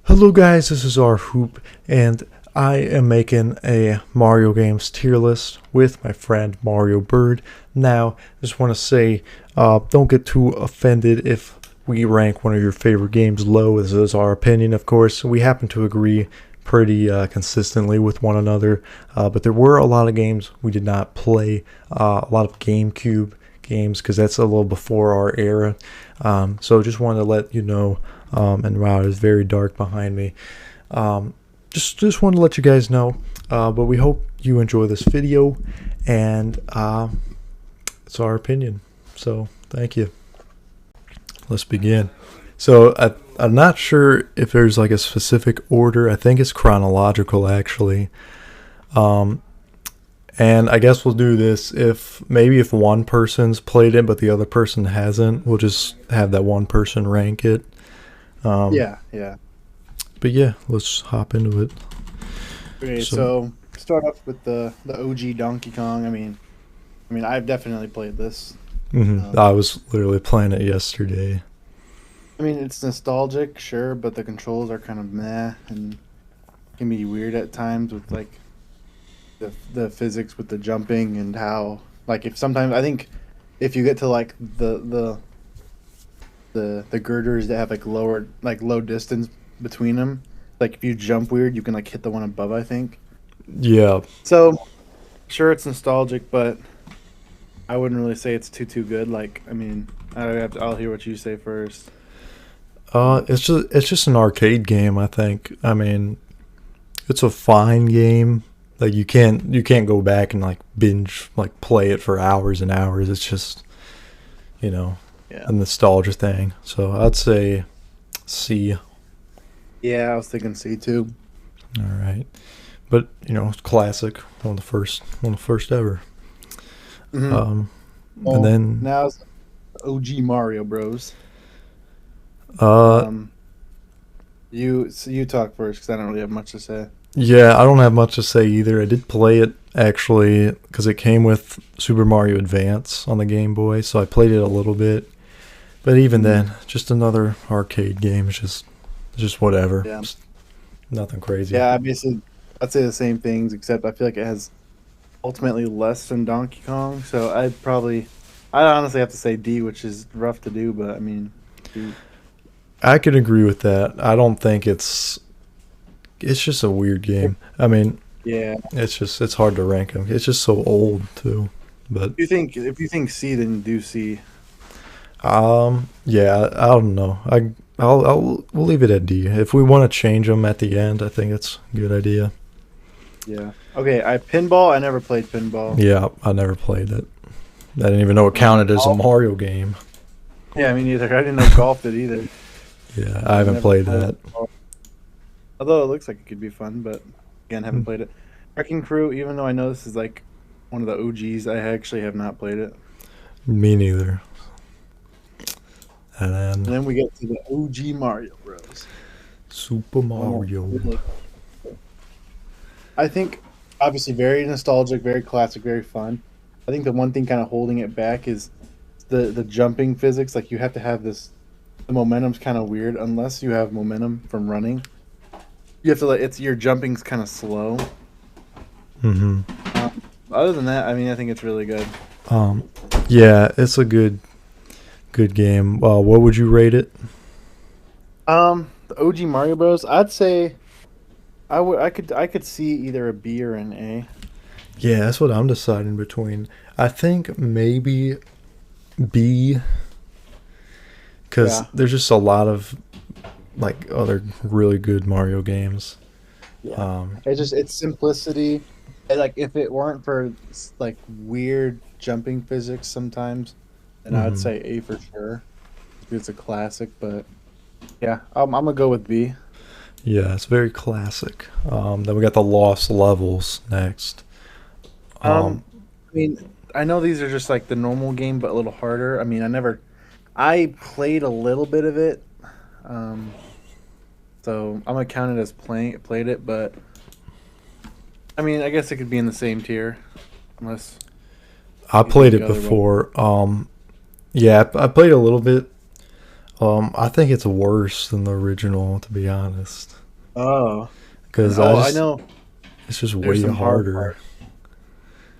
Hello guys, this is our Hoop, and I am making a Mario games tier list with my friend Mario Bird. Now, I just want to say, don't get too offended if we rank one of your favorite games low. This is our opinion, of course. We happen to agree pretty consistently with one another, but there were a lot of games we did not play, a lot of GameCube games, because that's a little before our era. So just wanted to let you know. And wow, it's very dark behind me. Just wanted to let you guys know. But we hope you enjoy this video, and it's our opinion. So thank you. Let's begin. So I'm not sure if there's like a specific order. I think it's chronological actually. And I guess we'll do this if one person's played it but the other person hasn't, we'll just have that one person rank it. Yeah. But yeah, let's hop into it. Okay, so start off with the OG Donkey Kong. I mean, I've definitely played this. I was literally playing it yesterday. I mean, it's nostalgic, sure, but the controls are kind of meh and can be weird at times with like the physics with the jumping and how like if sometimes I think if you get to like the girders that have like low distance between them, like if you jump weird you can like hit the one above, I think. Yeah. So sure, it's nostalgic, but I wouldn't really say it's too good. Like, I mean, I'll hear what you say first. It's just an arcade game, I think. I mean, it's a fine game. Like you can't go back and like binge like play it for hours and hours. It's just, Yeah. a nostalgia thing. So I'd say C. Yeah, I was thinking C too. All right, but it's classic, one of the first ever. Mm-hmm. Well, And then now it's OG Mario Bros. uh, Um, you talk first because I don't really have much to say. yeah, I don't have much to say either. I did play it actually because it came with Super Mario Advance on the Game Boy, so I played it a little bit. But even then, just another arcade game. It's just whatever. Yeah, Just nothing crazy. yeah. Obviously, I'd say the same things, except I feel like it has ultimately less than Donkey Kong. So I'd honestly have to say D, which is rough to do, but I mean, D. I could agree with that. I don't think it's just a weird game. I mean, Yeah. it's hard to rank them. It's just so old too. But If you think C, then do C. yeah, I don't know. We'll leave it at D. If we want to change them at the end, I think it's a good idea. Yeah. Okay. Pinball. I never played pinball. Yeah, I never played it. I didn't even know it counted as a Mario game. Yeah, me neither. I didn't know golf did either. Yeah, I haven't Never played that. golf. Although it looks like it could be fun, but again, haven't played it. Wrecking Crew. Even though I know this is like one of the OGs, I actually have not played it. Me neither. And And then then we get to the OG Mario Bros. Super Mario. I think obviously very nostalgic, very classic, very fun. I think the one thing kind of holding it back is the jumping physics. Like you have to have this. The momentum's kind of weird unless you have momentum from running. You have to your jumping's kind of slow. Mm-hmm. Other than that, I mean, I think it's really good. Yeah, it's a good game. What would you rate it? The OG Mario Bros. I'd say I could see either a B or an A. Yeah, that's what I'm deciding between. I think maybe B, because Yeah, there's just a lot of like other really good Mario games. yeah. Um, It's simplicity. And, like if it weren't for like weird jumping physics sometimes, then I'd mhm. say A for sure. It's a classic, but yeah, I'm gonna go with B. Yeah, it's very classic. Then we got the Lost Levels next. Um, Um, I mean, I know these are just like the normal game, but a little harder. I mean, I played a little bit of it, um, so I'm gonna count it as played it. But I mean, I guess it could be in the same tier, unless I you played think it otherwise. before. Yeah, I played a little bit. I think it's worse than the original, to be honest, Oh, and because oh, I know it's just there's way some hard harder. parts.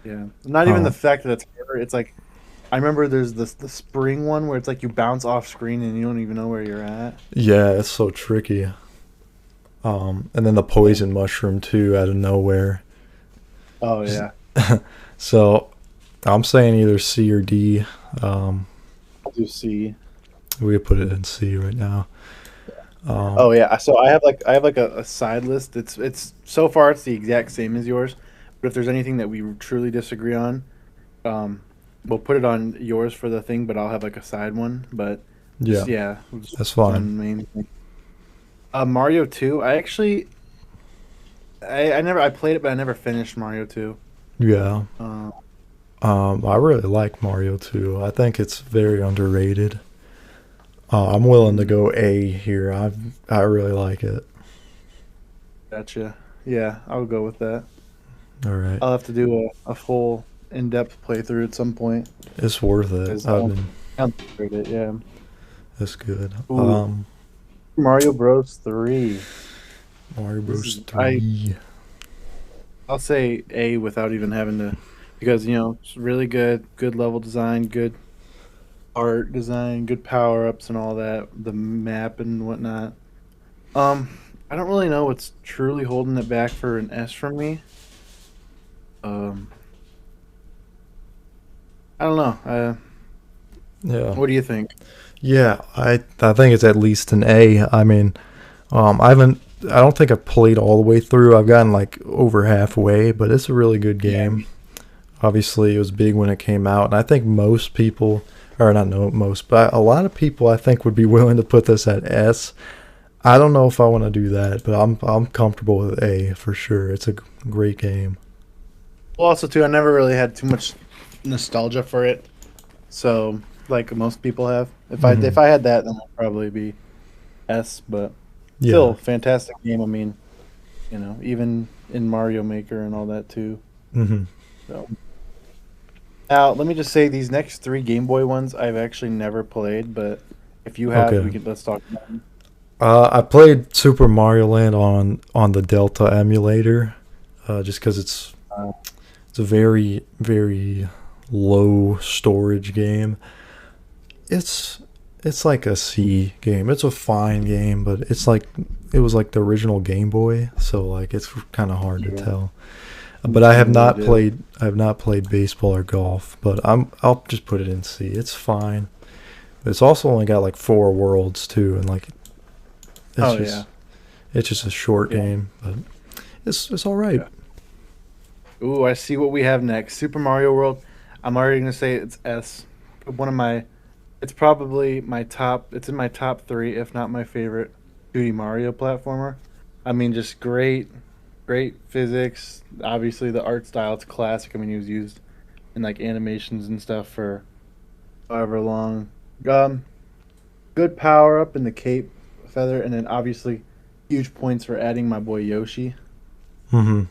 Yeah, not even the Um, fact that it's harder. It's like I remember there's the spring one where it's like you bounce off screen and you don't even know where you're at. yeah, it's so tricky. And then the Yeah. poison mushroom too, out of nowhere. Oh Just- yeah, So I'm saying either C or D. Um, I do see. we could put it in C right now. Um, Oh yeah, so I have like a side list. It's so far it's the exact same as yours, but if there's anything that we truly disagree on, um, we'll put it on yours for the thing. But I'll have like a side one. But just yeah, yeah, we'll just that's fine. one main thing. Mario 2. I played it, but I never finished Mario 2. Yeah. Uh, I really like Mario too. I think it's very underrated. I'm willing to mm, go A here. I really like it. gotcha. Yeah, I'll go with that. All right, I'll have to do a full in-depth playthrough at some point it's worth it. because I've been. I don't rate it. Yeah. It's good. Ooh, Mario Bros. 3. Mario This Bros. is I. 3. I'll say A without even having to, because it's really good. Good level design, good art design, good power ups and all that. The map and whatnot. Um, I don't really know what's truly holding it back for an S from me. Um, I don't know. Yeah. What do you think? Yeah, I think it's at least an A. I mean, I haven't. I don't think I've played all the way through. I've gotten like over halfway, but it's a really good Yeah, game. Obviously, it was big when it came out, and I think most people, or not no most, but a lot of people, I think would be willing to put this at S. I don't know if I want to do that, but I'm comfortable with A for sure. It's a great game. well, also too, I never really had too much nostalgia for it. So, like most people have, if I Hmm. if I had that, then it'd probably be S. But Yeah. still, fantastic game. I mean, even in Mario Maker and all that too. Hmm. So now, let me just say these next three Game Boy ones I've actually never played, but if you have, Okay. let's talk about them. I played Super Mario Land on the Delta emulator, just because Uh, it's a very very low storage game. It's it's like a C game. It's a fine game, but it was like the original Game Boy, so like it's kind of hard to yeah, tell. But I it have really not did. played baseball or golf, but I'll just put it in C. It's fine. But it's also only got like four worlds too, and like it's Oh yeah, just it's just a short yeah, game, but it's all right. yeah. Ooh, I see what we have next. Super Mario World. I'm already gonna say it's S. One of my, it's probably my top. It's in my top three, if not my favorite 2D Mario platformer. I mean, just great physics. Obviously, the art style, it's classic. I mean, he was used in like animations and stuff for however long. Um, Good power up in the cape feather, and then obviously huge points for adding my boy Yoshi Hmm.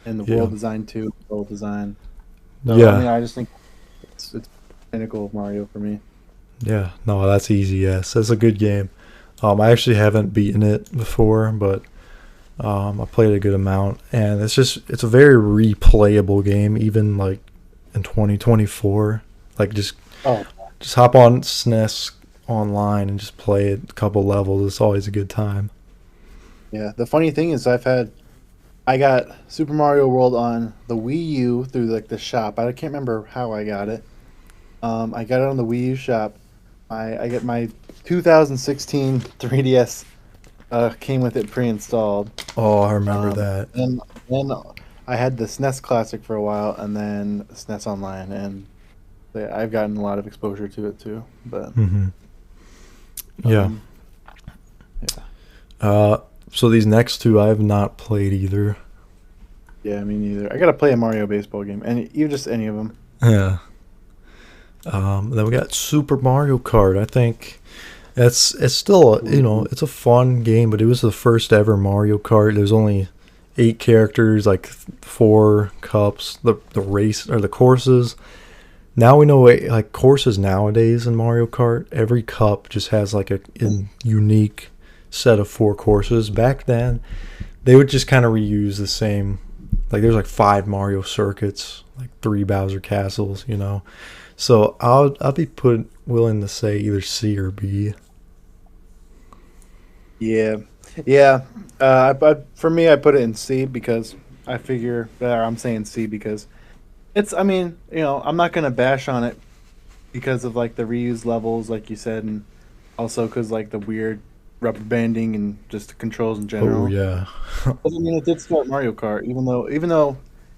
and the Yeah, world design too. World design. So I mean, yeah, I just think it's pinnacle of Mario for me. yeah. No, that's easy. Yes, that's a good game. I actually haven't beaten it before, but I played a good amount, and it's a very replayable game, even like in 2024. Like Oh just hop on SNES online and just play it a couple levels. It's always a good time. yeah. The funny thing is, I got Super Mario World on the Wii U through like the shop. I can't remember how I got it. I got it on the Wii U shop. I get my 2016 3DS came with it pre-installed. Oh, I remember Um, that. and then I had the SNES Classic for a while, and then SNES Online, and I've gotten a lot of exposure to it too. But Hmm. Yeah. um, yeah, Uh, so these next two I have not played either. yeah, me neither. I gotta play a Mario baseball game, and even just any of them. Yeah. Then we got Super Mario Kart. I think it's still it's a fun game, but it was the first ever Mario Kart. There's only eight characters, like four cups. The race or the courses. now we know like courses nowadays in Mario Kart. Every cup just has like a unique set of 4 courses. Back then, they would just kind of reuse the same. Like there's like 5 Mario circuits, like 3 Bowser castles. So I'll be willing to say either C or B. Yeah, yeah. For me, I put it in C because I figure. Or I'm saying C because it's. I mean, I'm not gonna bash on it because of like the reused levels, like you said, and also because like the weird rubber banding and just the controls in Oh general. yeah, But, I mean, it did start Mario Kart, even though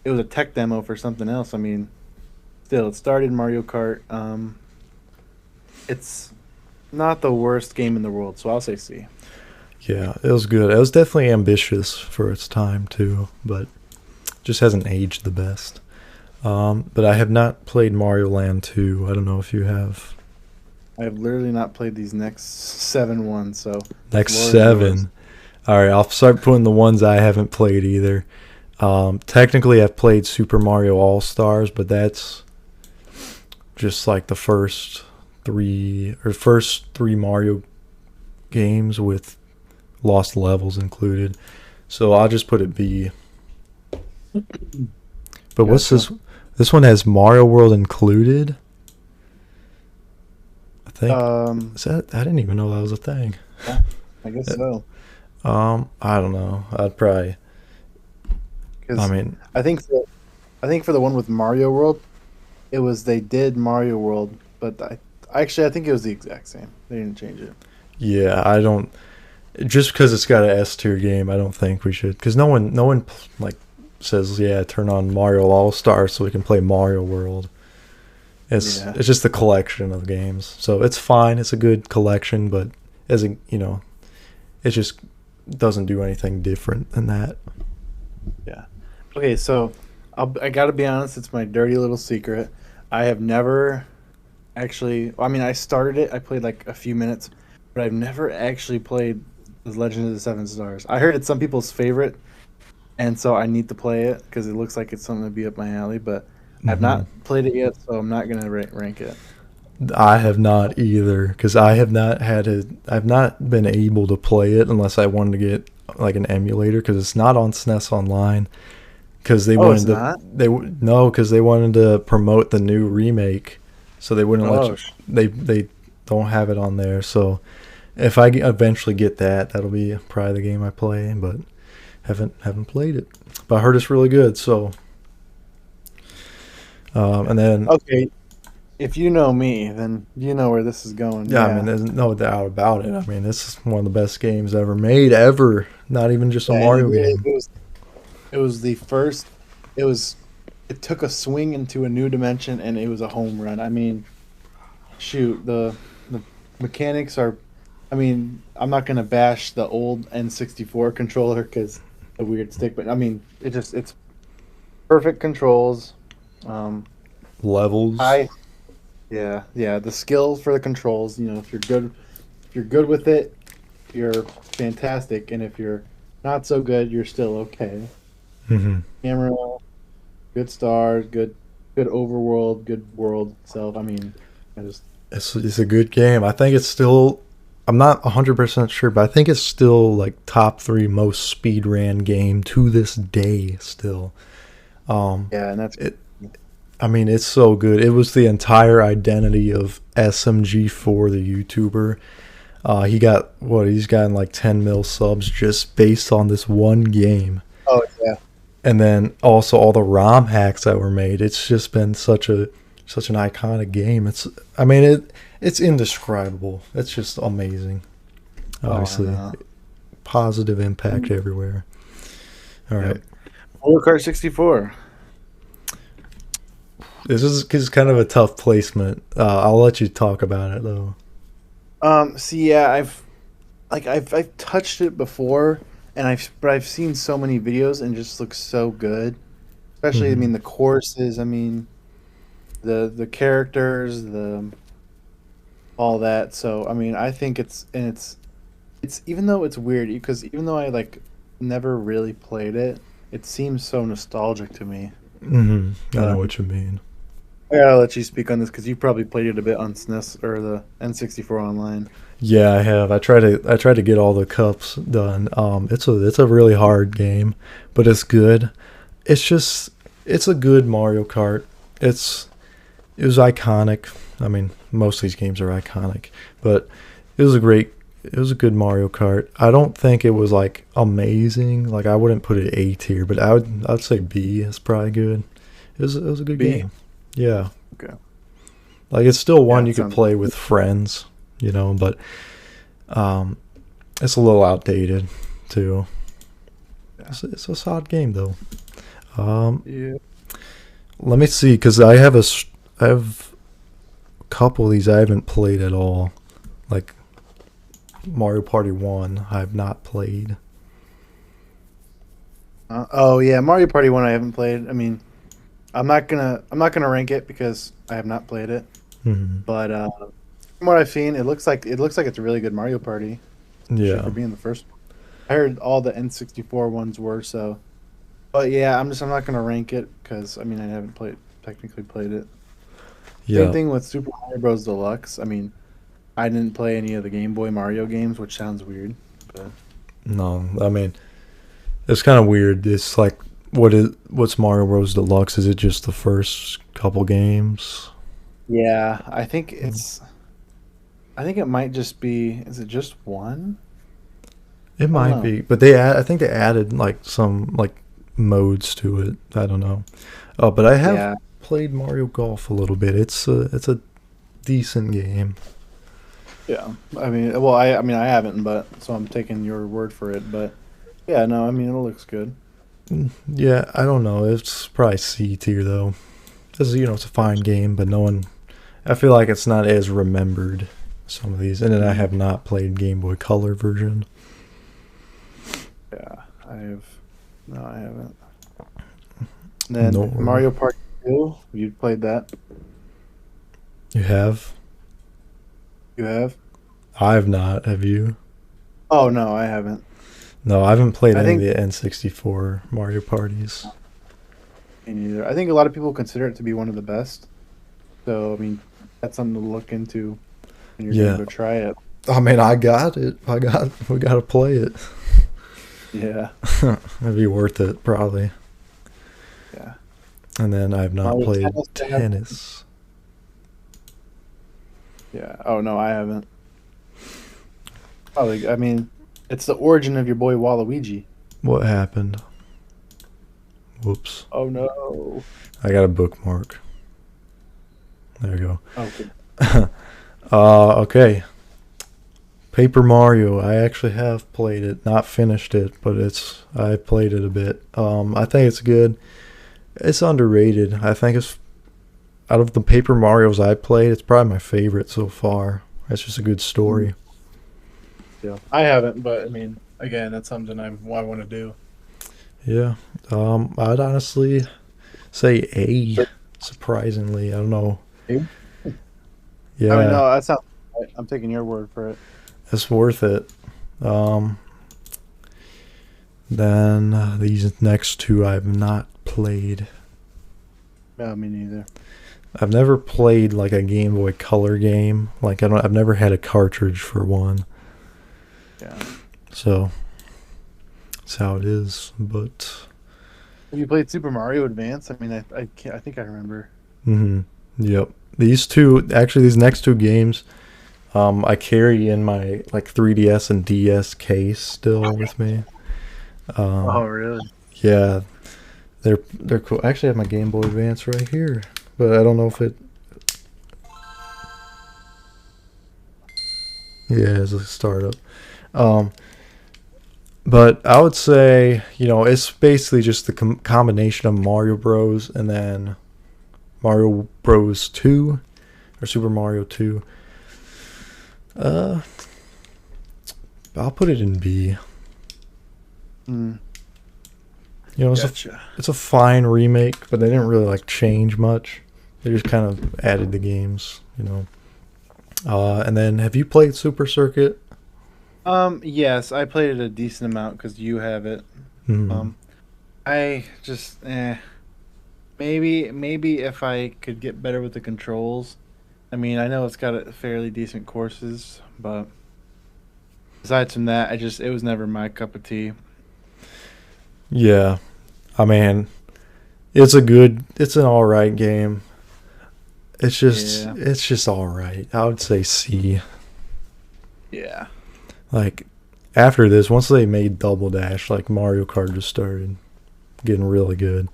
it was a tech demo for something else. I mean, still, it started Mario Kart. It's not the worst game in the world, so I'll say C. yeah. It was good. It was definitely ambitious for its time too, but just hasn't aged the best. But I have not played Mario Land 2. I don't know if you have. I have literally not played these next 7 ones, so the Next floor is yours. 7. All right, I'll start putting the ones I haven't played either. Technically, I've played Super Mario All Stars, but that's just like the first three Mario games with lost levels included. So I'll just put it B. But what's Gotcha. this? This one has Mario World included. I think. Um, Is that? I didn't even know that was a thing. yeah, I guess so. I don't know. I'd probably. I Because mean, I think for, I think for the one with Mario World, it was they did Mario World, but I think it was the exact same. They didn't change it. yeah, I don't. Just because it's got an S tier game, I don't think we should. Because no one like says, yeah, turn on Mario All Stars so we can play Mario World. It's Yeah. it's just a collection of games, so it's fine. It's a good collection, but as a it just doesn't do anything different than that. Yeah. Okay, so I gotta be honest. It's my dirty little secret. I have never actually. I mean, I started it. I played like a few minutes, but I've never actually played The Legend of the Seven Stars. I heard it's some people's favorite, and so I need to play it because it looks like it's something to be up my alley. But I've Hmm. not played it yet, so I'm not gonna rank it. I have not either because I have not had it. I've not been able to play it unless I wanted to get like an emulator because it's not on SNES Online. Because they Oh, it's wanted to, not. no, because they wanted to promote the new remake, so they wouldn't let you. Oh, They don't have it on there. So if I eventually get that, that'll be probably the game I play. But haven't played it. But I heard it's really good. So and then okay. If you know me, then you know where this is going. yeah, I mean Yeah. there's no doubt about it. I mean this is one of the best games ever made ever. Not even just a Yeah, and Mario game. it was the first. It was. It took a swing into a new dimension, and it was a home run. I mean, shoot, the mechanics are. I mean, I'm not gonna bash the old N64 controller because the weird stick, but I mean, it's perfect controls. Um, Levels. I yeah, the skill for the controls. If you're good with it, you're fantastic, and if you're not so good, you're still okay. Hmm. Camera, good stars, good overworld, good world itself. I mean, I just It's a good game. I think it's still. I'm not 100% sure, but I think it's still like top 3 most speed ran game to this day. Still, um, yeah, and that's it. I mean, it's so good. It was the entire identity of SMG4, the YouTuber. He got what? He's gotten like 10 mil subs just based on this one game, oh yeah, and then also all the ROM hacks that were made. It's just been such an iconic game. I mean it's indescribable. It's just amazing. oh I Obviously, know. positive impact Mm, everywhere. All yep. right, Mario Kart 64. this is kind of a tough placement. I'll let you talk about it though. See, yeah, I've touched it before, and I've seen so many videos, and it just looks so good. Especially, I Hmm. mean, the courses. I mean, the characters, the all that. So, I mean, I think it's even though it's weird because even though I like never really played it, it seems so nostalgic to me. Hmm. I know Um, what you mean. I gotta let you speak on this because you probably played it a bit on SNES or the N64 online. Yeah, I have. I try to get all the cups done. It's a really hard game, but it's good. It's just it's a good Mario Kart. It was iconic. I mean, most of these games are iconic, but it was a great it was a good Mario Kart. I don't think it was like amazing. Like I wouldn't put it A tier, but I'd say B is probably good. It was a good B. game. Yeah. Okay. Like it's still Yeah, one you it could sounds. play with friends, but um it's a little outdated too. Yeah. It's a solid game though. Um Yeah. Let me see cuz I have a couple of these I haven't played at all. Like Mario Party 1 I've not played. Oh yeah, Mario Party One I haven't played. I mean, I'm not gonna rank it because I have not played it. Mhm. But from what I've seen, it looks like it's a really good Mario Party, especially Yeah. for being the first one. I heard all the N64 ones were so. But yeah, I'm not gonna rank it because I mean I haven't technically played it. Same Yeah. thing with Super Mario Bros. Deluxe. I mean, I didn't play any of the Game Boy Mario games, which sounds weird. But No, I mean, it's kind of weird. It's like what's Mario Bros Deluxe? Is it just the first couple games? yeah, I think it might just be. Is it just one? It I don't might know. be, but I think they added like some like modes to it. I don't know. But I have Yeah, played Mario Golf a little bit. It's a decent game. yeah. I mean, well, I mean, I haven't, but so I'm taking your word for it. But yeah, no, I mean, it looks good. Yeah, I don't know. It's probably C tier though. Because it's a fine game, but no one. I feel like it's not as remembered. Some of these, and then I Mm, have not played Game Boy Color version. yeah, I have. No, I haven't. And then Nor Mario Party 2, you played that? you have. You have? I have not. Have you? Oh no, I haven't. No, I haven't played I any of think the N64 Mario parties. me neither. I think a lot of people consider it to be one of the best. So I mean, that's something to look into when you're gonna Yeah. go try it. I mean, I got it. We got to play it. Yeah, It'd be worth it, probably. yeah. And then I have not Mario played Tennis, you have? tennis. Yeah. Oh no, I haven't. Probably. I mean, it's the origin of your boy Waluigi. What happened? Whoops. Oh no. I got a bookmark. There you Okay. go. Okay. Paper Mario. I actually have played it, not finished it, but I played it a bit. I think it's good. It's underrated. I think it's out of the Paper Marios I played, it's probably my favorite so far. It's just a good story. Yeah, I haven't, but I mean, again, that's something I want to do. Yeah. I'd honestly say A. Surprisingly, I don't know. I mean, Yeah, no, that sounds. Right. I'm taking your word for it. it's worth it. Um, then these next two I've not played. No, me neither. I've never played like a Game Boy Color game. Like I've never had a cartridge for one. Yeah. So that's how it is. But Have you played Super Mario Advance? I mean, I can't. I think I remember. yep. These next two games, I carry in my like 3DS and DS case still with me. Oh, Um, really? yeah, they're cool. I actually have my Game Boy Advance right here, but I don't know if it. Yeah, it's a startup. Um, but I would say it's basically just the combination of Mario Bros. And then Mario Bros. 2 or Super Mario 2. Uh, I'll put it in B. Mm, It's a gotcha. it's a fine remake, but they didn't really like change much. They just kind of added the games. And then have you played Super Circuit? Yes, I played it a decent amount because you have it. Hmm. Um, I just maybe if I could get better with the controls. I mean, I know it's got a fairly decent courses, but aside from that, it was never my cup of tea. Yeah, I mean, it's an all right game. Yeah, it's just all right. I would say C. yeah, Like after this, once they made Double Dash, like Mario Kart just started getting really good.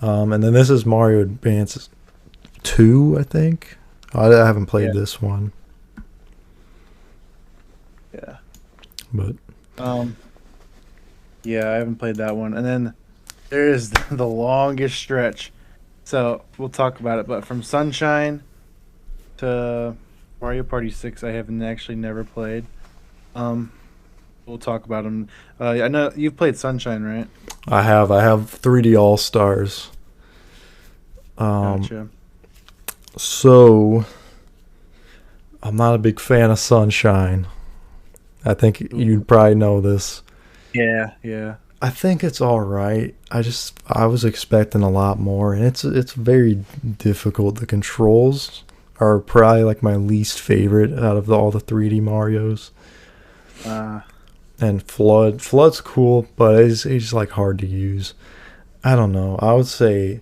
And then this is Mario Advance 2, I think. I haven't played yeah, this one, yeah. but Um, yeah, I haven't played that one. And then there is the longest stretch. So we'll talk about it. But from Sunshine to Mario Party 6, I haven't actually never played. Um, we'll talk about them. I know you've played Sunshine, right? I have 3D All Stars. Um, Gotcha. so I'm not a big fan of Sunshine. I think Ooh. you'd probably know this. Yeah, yeah. I think it's all right. I was expecting a lot more, and it's very difficult. The controls are probably like my least favorite out of all the 3D Mario's. Uh, And Flood's cool, but it's like hard to use. I don't know. I would say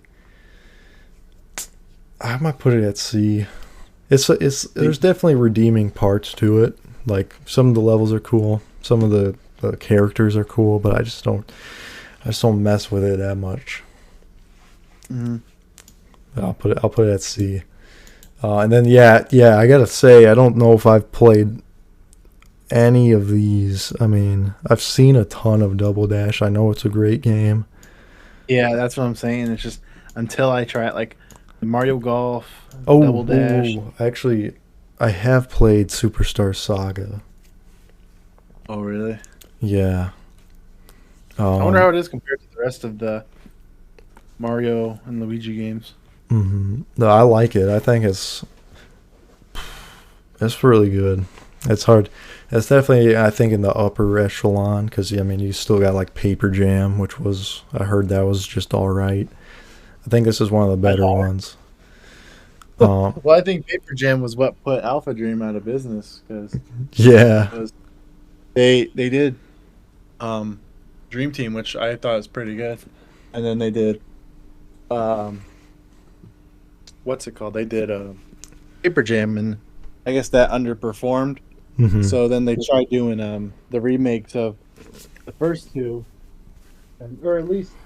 I might put it at C. It's there's definitely redeeming parts to it. Like some of the levels are cool, some of the characters are cool, but I just don't mess with it that much. mm, I'll put it at C. And then yeah, I gotta say I don't know if I've played any of these. I mean, I've seen a ton of Double Dash. I know it's a great game. yeah, that's what I'm saying. It's just until I try it, like the Mario Golf, Oh, Double Dash. oh, actually, I have played Superstar Saga. Oh, really? Yeah. I wonder Um. how it is compared to the rest of the Mario and Luigi games. No, I like it. I think it's really good. It's hard. It's definitely I think in the upper echelon because I mean you still got like Paper Jam, which was I heard that was just all right. I think this is one of the I better know. ones. Um. Well, I think Paper Jam was what put Alpha Dream out of business because Yeah. they did um, Dream Team, which I thought was pretty good, and then they did um, what's it called? They did Paper Jam, and I guess that underperformed. Hmm. So then they tried doing the remakes of the first two, or at least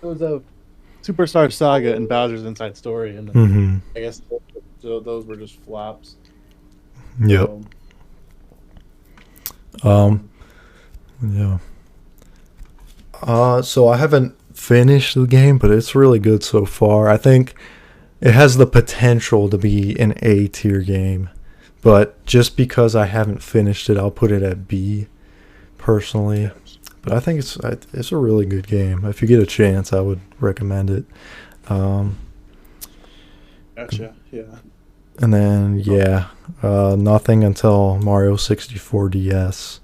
it was a Superstar Saga and Bowser's Inside Story, and then Hmm. I guess those were just flops. Yep. So Um. um, Yeah. So I haven't finished the game, but it's really good so far. I think it has the potential to be an A tier game, but just because I haven't finished it, I'll put it at B personally. yeah, But I think it's a really good game. If you get a chance, I would recommend it. Um, gotcha. Yeah. and then yeah, nothing until Mario 64 DS.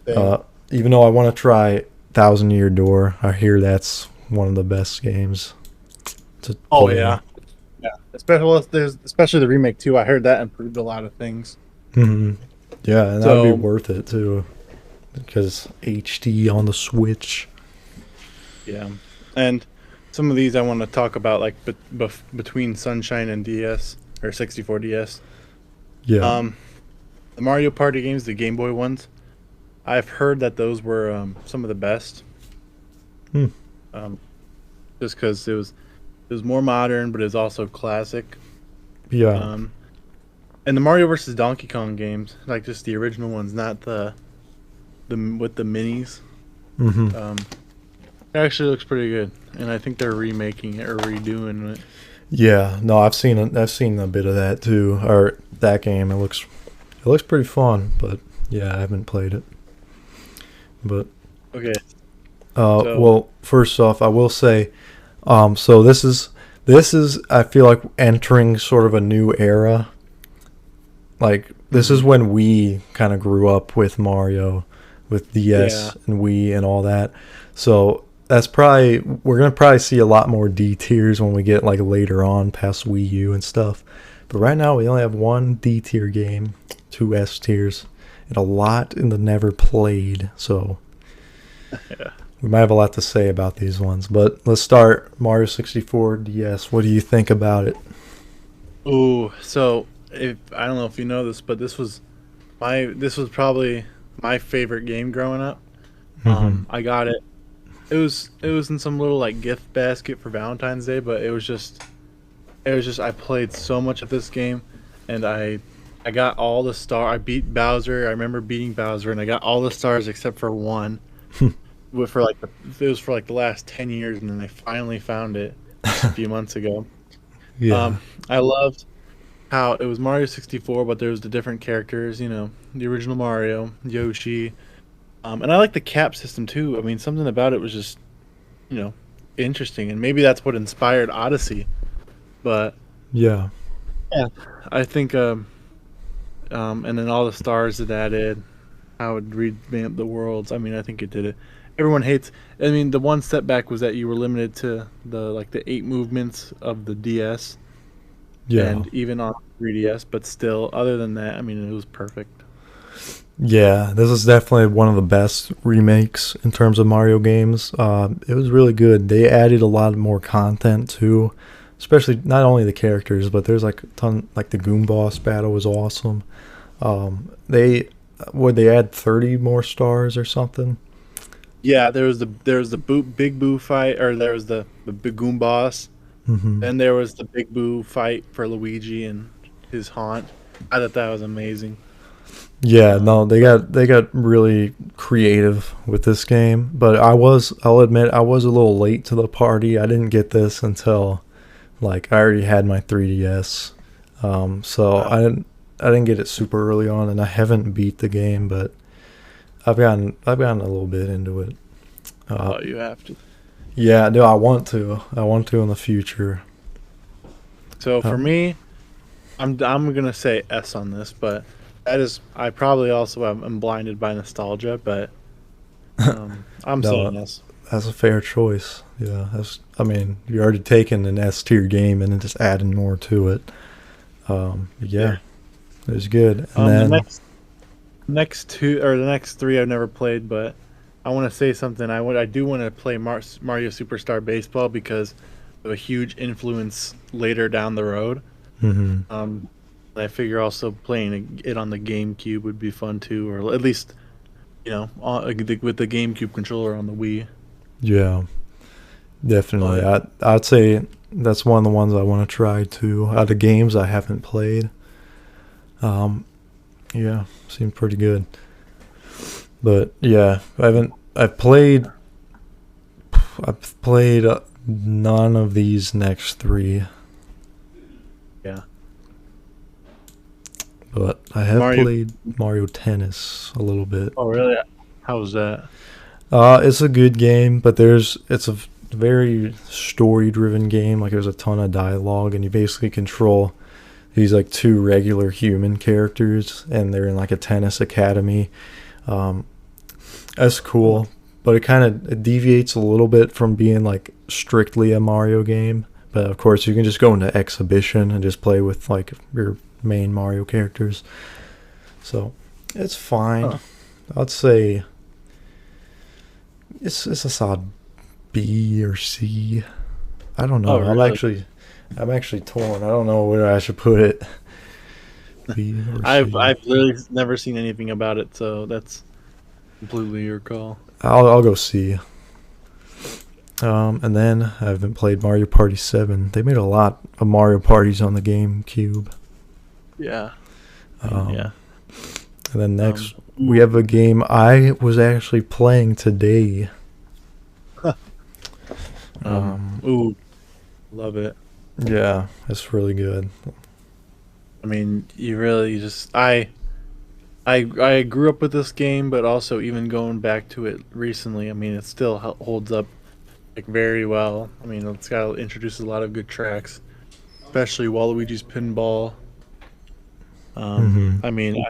Same. Uh, Even though I want to try Thousand Year Door, I hear that's one of the best games to Oh play. yeah. Yeah. Especially the remake too. I heard that improved a lot of things. Hmm. Yeah, and that would be So worth it too because HD on the Switch. yeah, and some of these I want to talk about like between Sunshine and DS or 64 DS. Yeah. Um, the Mario Party games, the Game Boy ones. I've heard that those were some of the best. Hmm. Um, just because it was more modern, but it's also classic. Yeah. Um, and the Mario versus Donkey Kong games, like just the original ones, not the with the minis. Hmm. Um, it actually looks pretty good, and I think they're remaking it or redoing it. Yeah. No, I've seen a bit of that too, or that game. It looks pretty fun, but yeah, I haven't played it. But Okay, so well, first off, I will say, so this is I feel like entering sort of a new era. Like this is mhm, when we kind of grew up with Mario, with yeah, DS and Wii and all that. So that's probably we're gonna probably see a lot more D tiers when we get like later on past Wii U and stuff. But right now we only have one D tier game, two S tiers, and a lot in the never played. So Yeah. we might have a lot to say about these ones. But let's start Mario 64 DS. What do you think about it? Ooh, so if I don't know if you know this, but this was probably my favorite game growing up. Mm-hmm. I got it. It was in some little like gift basket for Valentine's Day, but it was just I played so much of this game, and I got all the star. I beat Bowser. I remember beating Bowser, and I got all the stars except for one. For like it was for like the last 10 years, and then I finally found it just a few months ago. Yeah. I loved how it was Mario 64, but there was the different characters. The original Mario, Yoshi, and I like the cap system too. I mean, something about it was just you know interesting, and maybe that's what inspired Odyssey. But Yeah. yeah, I think and then all the stars it added, how it revamped the worlds. I mean, I think it did it. Everyone hates. I mean, the one setback was that you were limited to the 8 movements of the DS Yeah. and even on 3DS. But still, other than that, I mean, it was perfect. Yeah, this is definitely one of the best remakes in terms of Mario games. It was really good. They added a lot more content too, especially not only the characters, but there's like a ton. Like the Goon Boss battle was awesome. They would they add 30 more stars or something? Yeah, there was the Big Boo fight, or there was the Big Goom Boss. Hmm. Then there was the Big Boo fight for Luigi and his haunt. I thought that was amazing. Yeah, no, Um, they got really creative with this game, but I'll admit I was a little late to the party. I didn't get this until like I already had my 3DS. So uh, I didn't get it super early on, and I haven't beat the game, but I've gotten a little bit into it. Uh, oh, you have to. yeah, no, I want to in the future. So for Um, me, I'm gonna say S on this, but that is I probably also am blinded by nostalgia, but I'm saying no, S. that's a fair choice. Yeah, I mean, you're already taking an S tier game and then just adding more to it. Yeah. Yeah, it was good. And The then, next two or the next three I've never played, but I want to say something. I do want to play Mario Superstar Baseball because of a huge influence later down the road. mhm, Um, I figure also playing it on the GameCube would be fun too, or at least with the GameCube controller on the Wii. yeah, definitely. But I'd say that's one of the ones I want to try too. Out of games I haven't played. Um, yeah, seemed pretty good. But yeah, I've played none of these next three, yeah, but I have Mario. played Mario Tennis a little bit. Oh, really? How was that? It's a good game, but it's a very story driven game. Like there's a ton of dialogue, and you basically control these like two regular human characters, and they're in like a tennis academy. Um, that's Oh, cool, but it kind of deviates a little bit from being like strictly a Mario game. But of course, you can just go into exhibition and just play with like your main Mario characters. So it's fine. huh. I'd say it's a solid B or C. I don't Oh, know. really? I'm actually torn. I don't know where I should put it. B or C. I've literally never seen anything about it, so that's completely your call. I'll go C. And then I haven't played Mario Party 7. They made a lot of Mario parties on the GameCube. Yeah. I mean, Um, yeah. and then Um, next we have a game I was actually playing today. Um, ooh, love it. yeah, it's really good. I mean, you really just I grew up with this game, but also even going back to it recently, I mean, it still holds up like very well. I mean, it's got introduces a lot of good tracks, especially Waluigi's Pinball. Hmm. I mean,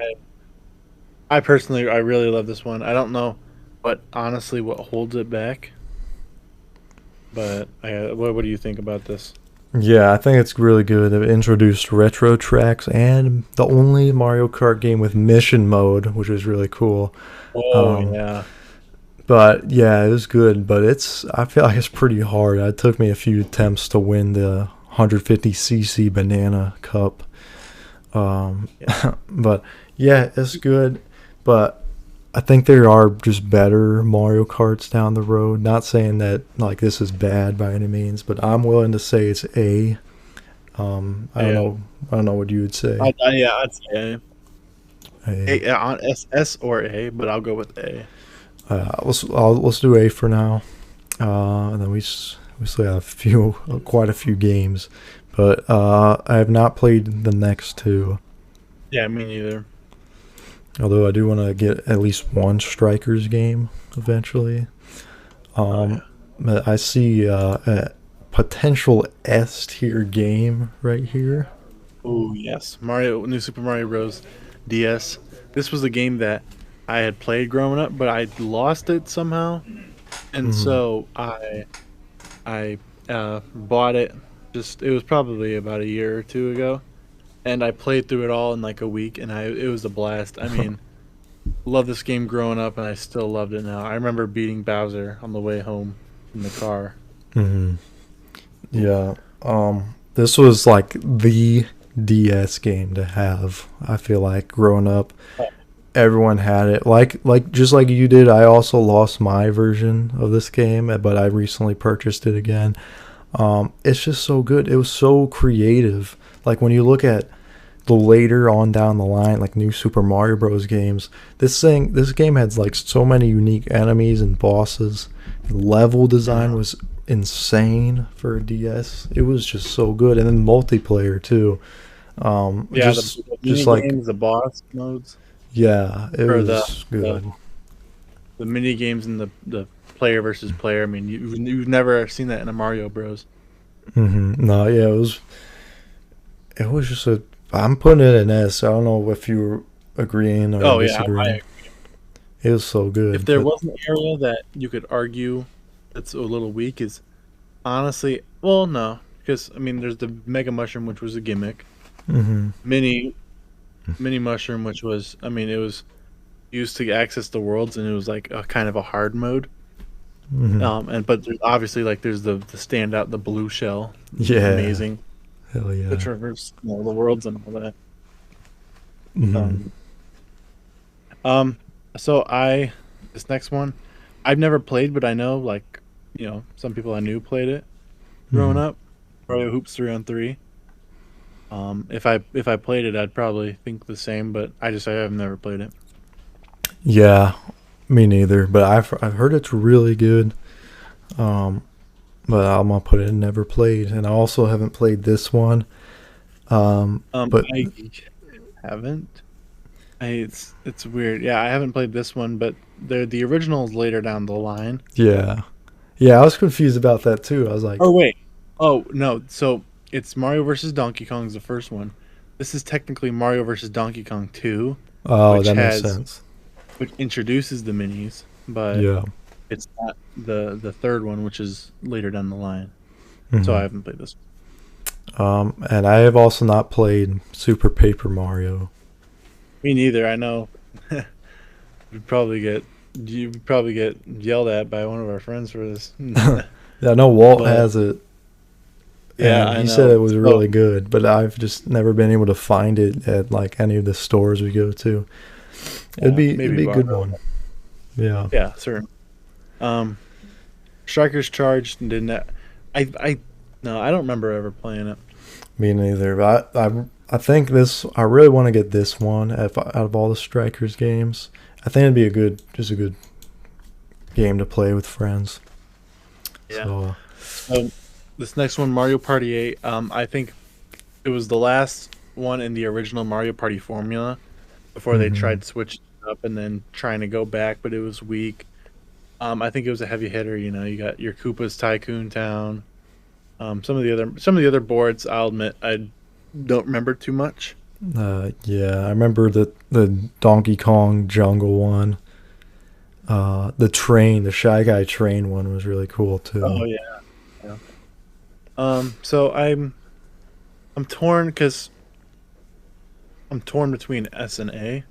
I personally I really love this one. I don't know what honestly what holds it back. But what do you think about this? Yeah, I think it's really good. They've introduced retro tracks and the only Mario Kart game with mission mode, which is really cool. Oh Um, yeah, but yeah, it was good. But I feel like it's pretty hard. It took me a few attempts to win the 150cc banana cup. Um, yeah, but yeah, it's good. But I think there are just better Mario Karts down the road. Not saying that like this is bad by any means, but I'm willing to say it's A. I don't yeah. know. I don't know what you would say. Yeah, I'd say A. On S or A, but I'll go with A. Let's do A for now. And then we still have quite a few games, but I have not played the next two. Yeah, me neither. Although I do want to get at least one Strikers game eventually. Oh Um, yeah. but I see a potential S tier game right here. Oh yes, New Super Mario Bros. DS. This was a game that I had played growing up, but I lost it somehow, and Mm, so I bought it. Just it was probably about a year or two ago, and I played through it all in like a week, and it was a blast. I mean, loved this game growing up, and I still loved it now. I remember beating Bowser on the way home in the car. mm, yeah. This was like the DS game to have. I feel like growing up, everyone had it. Like just like you did. I also lost my version of this game, but I recently purchased it again. It's just so good. It was so creative. Like when you look at the later on down the line, like new Super Mario Bros. Games, this game had like so many unique enemies and bosses. Level design Uh, was insane for a DS. It was just so good, and then multiplayer too. yeah, the Just mini like games, the boss modes, yeah, it or was the good. the mini games and the player versus player. I mean, you've never seen that in a Mario Bros. No, yeah, it was just a. I'm putting it in S. I don't know if you're agreeing or Oh yeah, disagreeing. It was so if good, there but was an area that you could argue that's a little weak, is honestly, well, no, because I mean, there's the Mega Mushroom, which was a gimmick. hmm Mini Mini Mushroom, which was, I mean, it was used to access the worlds, and it was like a kind of a hard mode. hmm And but there's obviously like there's the standout, the blue shell, which is yeah, amazing hell to yeah. traverse the worlds and all that. hmm Um, um, so this next one, I've never played, but I know like some people I knew played it growing hmm up. Mario Hoops 3-on-3. If I played it, I'd probably think the same, but I have never played it. Yeah, me neither. But I've heard it's really good. Um, but I'm gonna put it in never played, and I also haven't played this one. But I haven't. It's weird. Yeah, I haven't played this one, but the original is later down the line. yeah, yeah, I was confused about that too. I was like, Oh wait. Oh no. So it's Mario versus Donkey Kong is the first one. This is technically Mario versus Donkey Kong 2, oh, which that makes has sense. which introduces the minis, but Yeah. it's not the third one, which is later down the line. So I hmm haven't played this. And I have also not played Super Paper Mario. Me neither. I know. You probably get yelled at by one of our friends for this. Yeah, I know Walt But has it, yeah, and I he said it know. was So really good, but I've just never been able to find it at like any of the stores we go to. yeah, It'd maybe be a good borrow. one. Yeah. Yeah, certain. Um, Strikers Charged didn't. I no, I don't remember ever playing it. Me neither. But I think this. I really want to get this one out of all the Strikers games. I think it'd be just a good game to play with friends. Yeah. So So this next one, Mario Party 8. I think it was the last one in the original Mario Party formula before they hmm tried switching it up and then trying to go back, but it was weak. I think it was a heavy hitter. You got your Koopa's Tycoon Town. Some of the other boards, I'll admit, I don't remember too much. yeah, I remember the Donkey Kong Jungle one. The Shy Guy train one was really cool Oh too. yeah. Yeah. So I'm torn because I'm torn between S and A.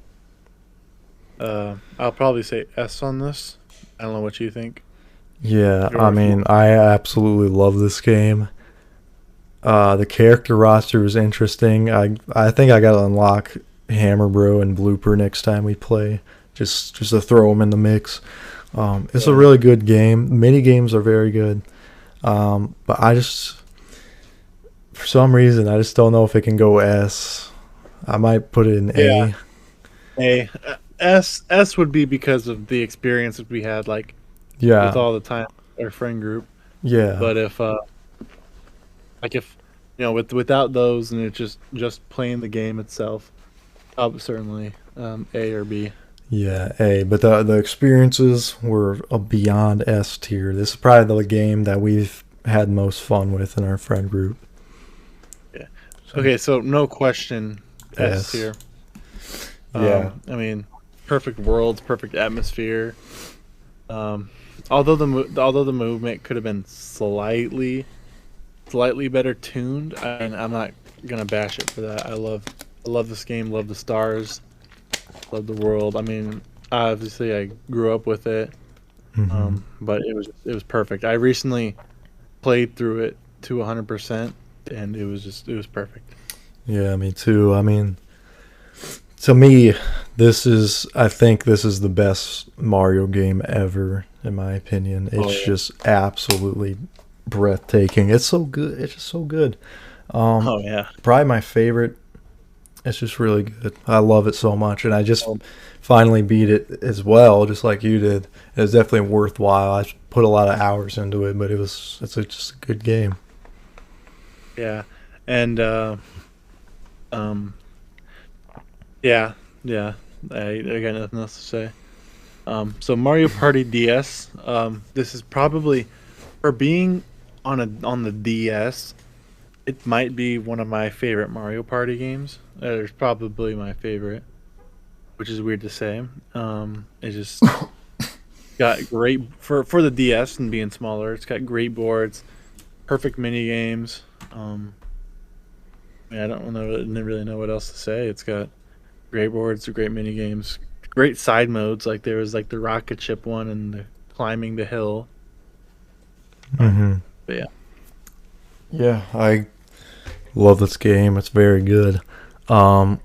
I'll probably say S on this. I don't know what you think, Yeah, I or if you. mean, I absolutely love this game. The character roster is interesting. I think I gotta unlock Hammer Bro and Blooper next time we play, just to throw them in the mix. It's a Yeah. really good game. Mini games are very good. But I just, for some reason, I just don't know if it can go S. I might put it in Yeah. A. A. S would be because of the experience that we had, like with Yeah, all the time with our friend group. yeah, But if like if without those and it's just playing the game itself, certainly A or B. yeah, A. But the experiences were a beyond S tier. This is probably the game that we've had most fun with in our friend group. Yeah. So Okay, so no question, S S. tier. Yeah. I mean, perfect worlds, perfect atmosphere. Um, although the movement could have been slightly better tuned, I'm not gonna bash it for that. I love this game, love the stars, love the world. I mean, obviously I grew up with it, Hmm. but it was perfect. I recently played through it to 100%, and it was perfect. Yeah, me too. I mean, to me, I think this is the best Mario game ever, in my opinion. Oh It's yeah. just absolutely breathtaking. It's so good. It's just so good. Um, Oh yeah. Probably my favorite. It's just really good. I love it so much, and I just Um, finally beat it as well, just like you did. It was definitely worthwhile. I put a lot of hours into it, but just a good game. yeah, and um, yeah, yeah. I got nothing else to say. So Mario Party DS. This is probably for being on the DS. It might be one of my favorite Mario Party games. It's probably my favorite, which is weird to say. It just got great for the DS and being smaller. It's got great boards, perfect mini games. I don't know, didn't really know what else to say. It's got great boards, great mini games, great side modes. Like there was like the rocket ship one and the climbing the hill. Um, Hmm. but yeah, Yeah, I love this game. It's very good. Um,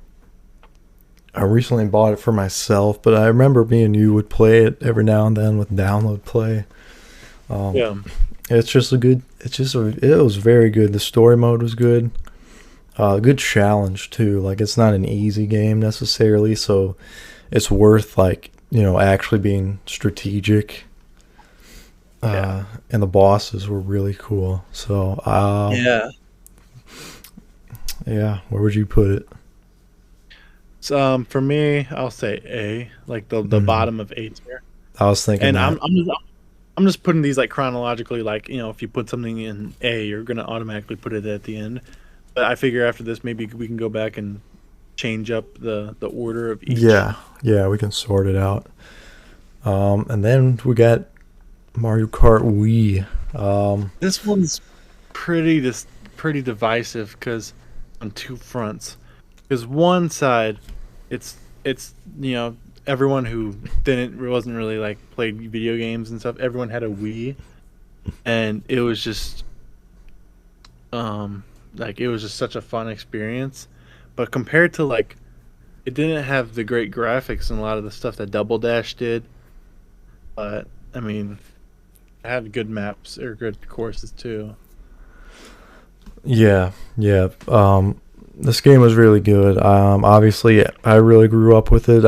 I recently bought it for myself, but I remember me and you would play it every now and then with download play. Um, yeah, it's just a good. It was very good. The story mode was good. Good challenge too. Like it's not an easy game necessarily, so it's worth actually being strategic. yeah, And the bosses were really cool. So yeah. yeah, where would you put it? So for me, I'll say A, like the Hmm. bottom of A tier. I was thinking And that. I'm just putting these like chronologically. Like if you put something in A, you're gonna automatically put it at the end. But I figure after this, maybe we can go back and change up the order of each. Yeah, yeah, we can sort it out. And then we got Mario Kart Wii. This one's pretty pretty divisive because on two fronts. Because one side, it's everyone who didn't wasn't really like played video games and stuff. Everyone had a Wii, and it was just like it was just such a fun experience. But compared to like it didn't have the great graphics and a lot of the stuff that Double Dash did. But I mean, it had good maps or good courses too. Yeah, yeah. This game was really good. Obviously, I really grew up with it.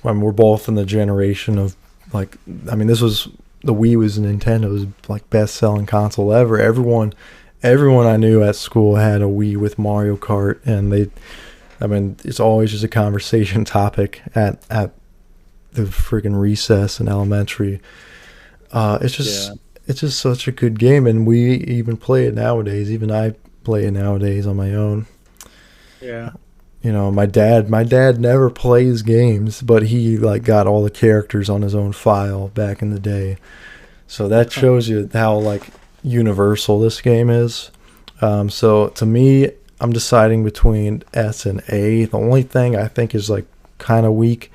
We're both in the generation of like, I mean, this was the Wii was Nintendo's like best selling console ever. Everyone I knew at school had a Wii with Mario Kart, and I mean, it's always just a conversation topic at the freaking recess in elementary. Uh, it's just Yeah, it's just such a good game, and we even play it nowadays. Even I play it nowadays on my own. yeah. My dad never plays games, but he like got all the characters on his own file back in the day. So that shows you how like universal this game is. So to me, I'm deciding between S and A. The only thing I think is like kind of weak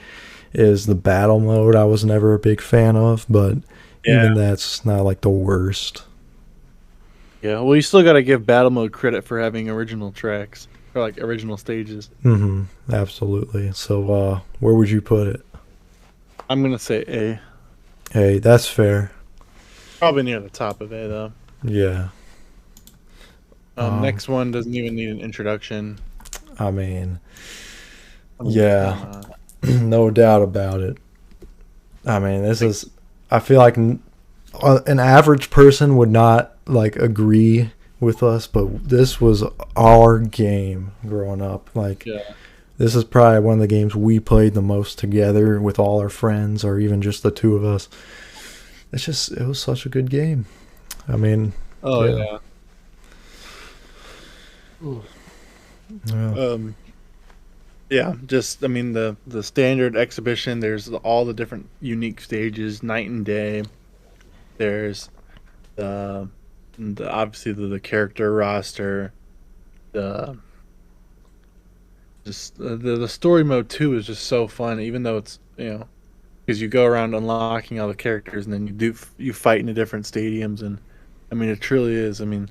is the battle mode. I was never a big fan of, but Yeah. even that's not like the worst. Yeah. Well, you still got to give battle mode credit for having original tracks or like original stages. Absolutely. So where would you put it? I'm gonna say A. Hey, that's fair. Probably near the top of A though. Yeah. Um, Next one doesn't even need an introduction. I mean, I mean, come yeah, on. no doubt about it. I mean, this is. I feel like an average person would not like agree with us, but this was our game growing up. Like, Yeah. this is probably one of the games we played the most together with all our friends, or even just the two of us. It was such a good game. I mean, Oh yeah, yeah. Ooh. yeah. Um. Yeah. Just I mean the standard exhibition. There's all the different unique stages, night and day. There's the obviously the character roster. The just the story mode too is just so fun. Even though it's because you go around unlocking all the characters and then you fight in the different stadiums and I mean it truly is. I mean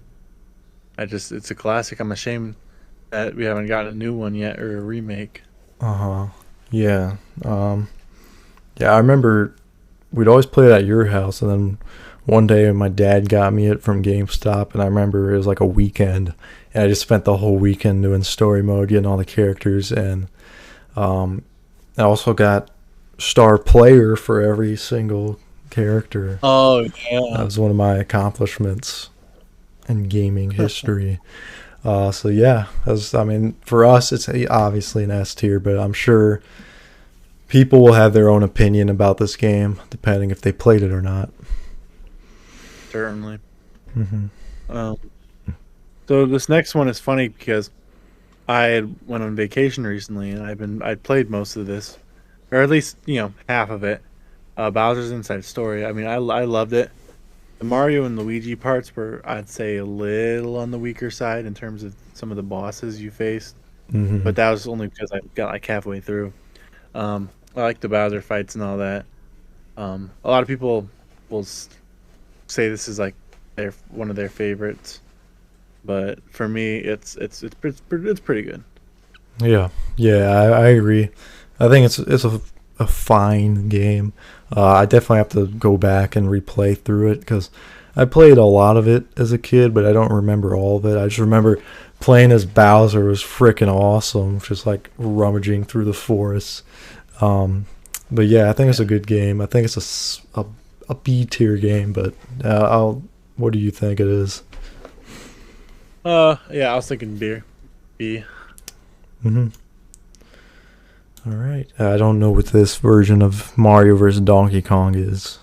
it's a classic. I'm ashamed that we haven't gotten a new one yet or a remake. Uh huh. Yeah. Um. Yeah. I remember we'd always play it at your house, and then one day my dad got me it from GameStop, and I remember it was like a weekend, and I just spent the whole weekend doing story mode, getting all the characters, and um, I also got star player for every single character. Oh That yeah. was one of my accomplishments in gaming history. So yeah, I mean, for us, it's obviously an S tier, but I'm sure people will have their own opinion about this game, depending if they played it or not. Certainly. Hmm. Um, so this next one is funny because went on vacation recently and I'd played most of this, or at least half of it. Bowser's Inside Story. I mean, I loved it. The Mario and Luigi parts were, I'd say, a little on the weaker side in terms of some of the bosses you faced, Hmm. but that was only because I got like halfway through. I like the Bowser fights and all that. A lot of people will say this is like their one of their favorites, but for me, it's pretty good. Yeah, yeah, I agree. I think it's a fine game. I definitely have to go back and replay through it because I played a lot of it as a kid, but I don't remember all of it. I just remember playing as Bowser was freaking awesome, just like rummaging through the forest. Um, but yeah, I think it's a good game. I think it's a B tier game, but I'll. What do you think it is? Yeah, I was thinking beer, B. Mm-hmm. All right. I don't know what this version of Mario vs. Donkey Kong is.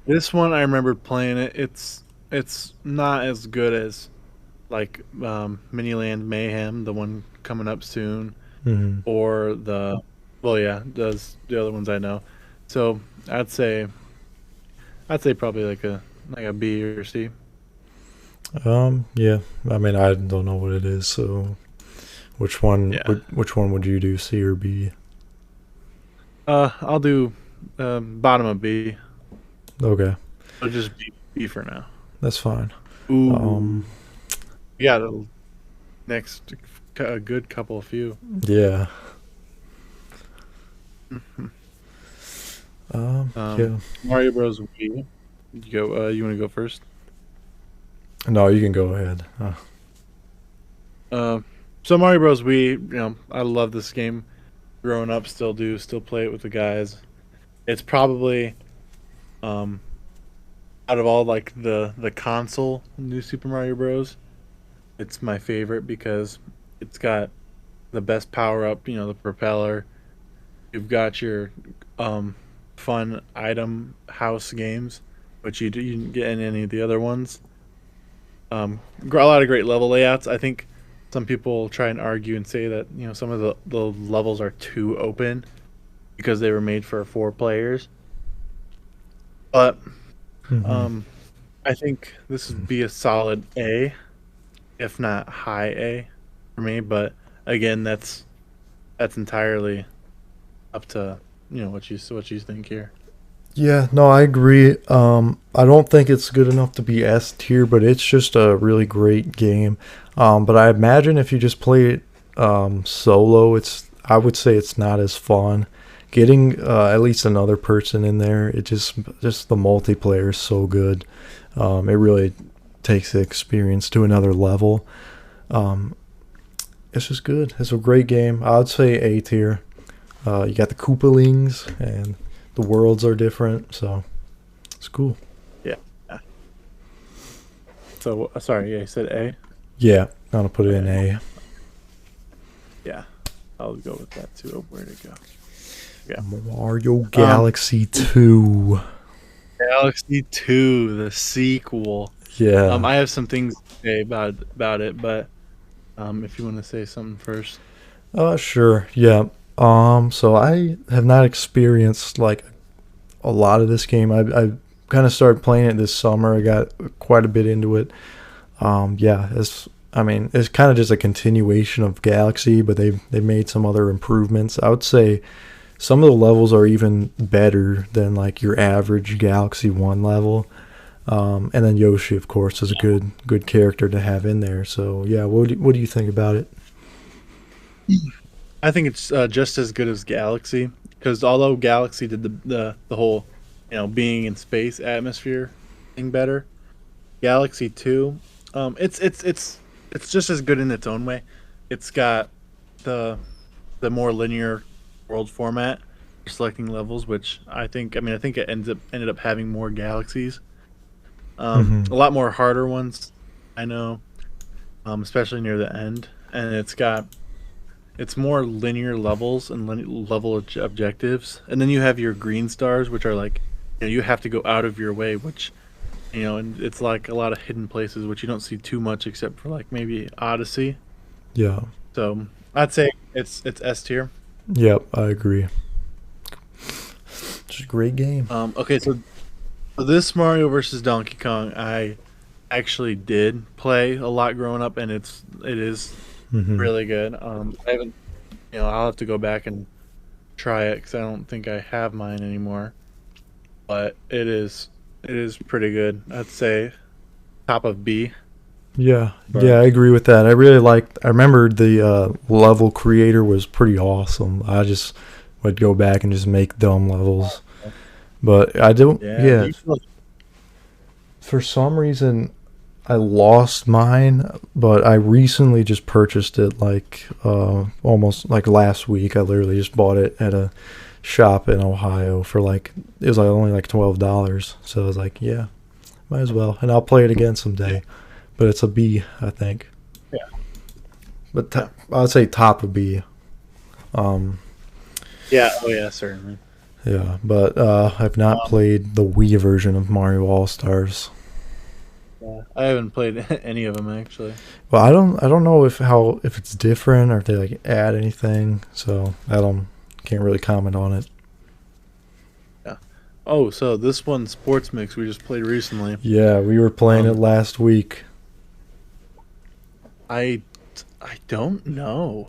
This one I remember playing it. It's not as good as like Miniland Mayhem, the one coming up soon, Mm-hmm. or well, yeah, those the other ones I know. So I'd say I'd say probably like a B or C. Yeah. I mean, I don't know what it is. So, Yeah. which one would you do, C or B? I'll do bottom of B. Okay, I'll just B for now. that's fine. Ooh, Um, we got a next a good couple of few. yeah. Um, Yeah. Mario Bros. Wii. You go. You want to go first? No, you can go ahead. Uh, so Mario Bros. Wii. I love this game. Growing up, still play it with the guys. It's probably um out of all like the console New Super Mario Bros. It's my favorite because it's got the best power up. The propeller. You've got your um fun item house games, which you didn't get in any of the other ones. A lot of great level layouts. I think some people try and argue and say that some of the levels are too open because they were made for 4 players. But Mm-hmm. um, I think this would be a solid A, if not high A, for me. But again, that's entirely up to what you think here. Yeah, no, I agree. I don't think it's good enough to be S tier, but it's just a really great game. But I imagine if you just play it solo, I would say it's not as fun. Getting at least another person in there, just the multiplayer is so good. It really takes the experience to another level. Um, it's just good. It's a great game. I'd say A tier. You got the Koopalings and the worlds are different, so it's cool. Yeah. So sorry, yeah, you said A. Yeah, I'm gonna put it in Okay. A. Yeah, I'll go with that too. Oh, where'd it go? Yeah. Mario Um, Galaxy 2. Galaxy 2, the sequel. Yeah. I have some things to say about it, but if you want to say something first. Sure. Yeah. So I have not experienced like a lot of this game. I kind of started playing it this summer. I got quite a bit into it. Yeah, it's kind of just a continuation of Galaxy, but they made some other improvements. I would say some of the levels are even better than like your average Galaxy 1 level. And then Yoshi, of course, is a good character to have in there. So yeah, what do you think about it? I think it's just as good as Galaxy because although Galaxy did the whole being in space atmosphere thing better, Galaxy 2, it's just as good in its own way. It's got the the more linear world format for selecting levels, which I think it ended up having more galaxies, Hmm. a lot more harder ones. I know, especially near the end, and it's more linear levels and level objectives, and then you have your green stars, which are like you have to go out of your way, which and it's like a lot of hidden places which you don't see too much except for like maybe Odyssey. Yeah. So I'd say it's S tier. Yep, I agree. It's a great game. Okay, so this Mario versus Donkey Kong, I actually did play a lot growing up, and it is Hmm. really good. I haven't, I'll have to go back and try it because I don't think I have mine anymore. But it is pretty good. I'd say top of B. Yeah, yeah, For I agree with that. I remember the level creator was pretty awesome. I just would go back and just make dumb levels. But I don't, yeah, do yeah, you feel like, for some reason I lost mine, but I recently just purchased it like almost like last week. I literally just bought it at a shop in Ohio for like it was like only like $12. So I was like, yeah, might as well. And I'll play it again yeah, someday. But it's a B, I think. yeah, But yeah, I'd say top of B. Um, yeah. Oh yeah, certainly. yeah, but I've not Um, played the Wii version of Mario All Stars. yeah, I haven't played any of them actually. Well, I don't know if it's different or if they like add anything. So I don't can't really comment on it. Yeah. Oh, so this one sports mix we just played recently. Yeah, we were playing it Um, last week. I I don't know.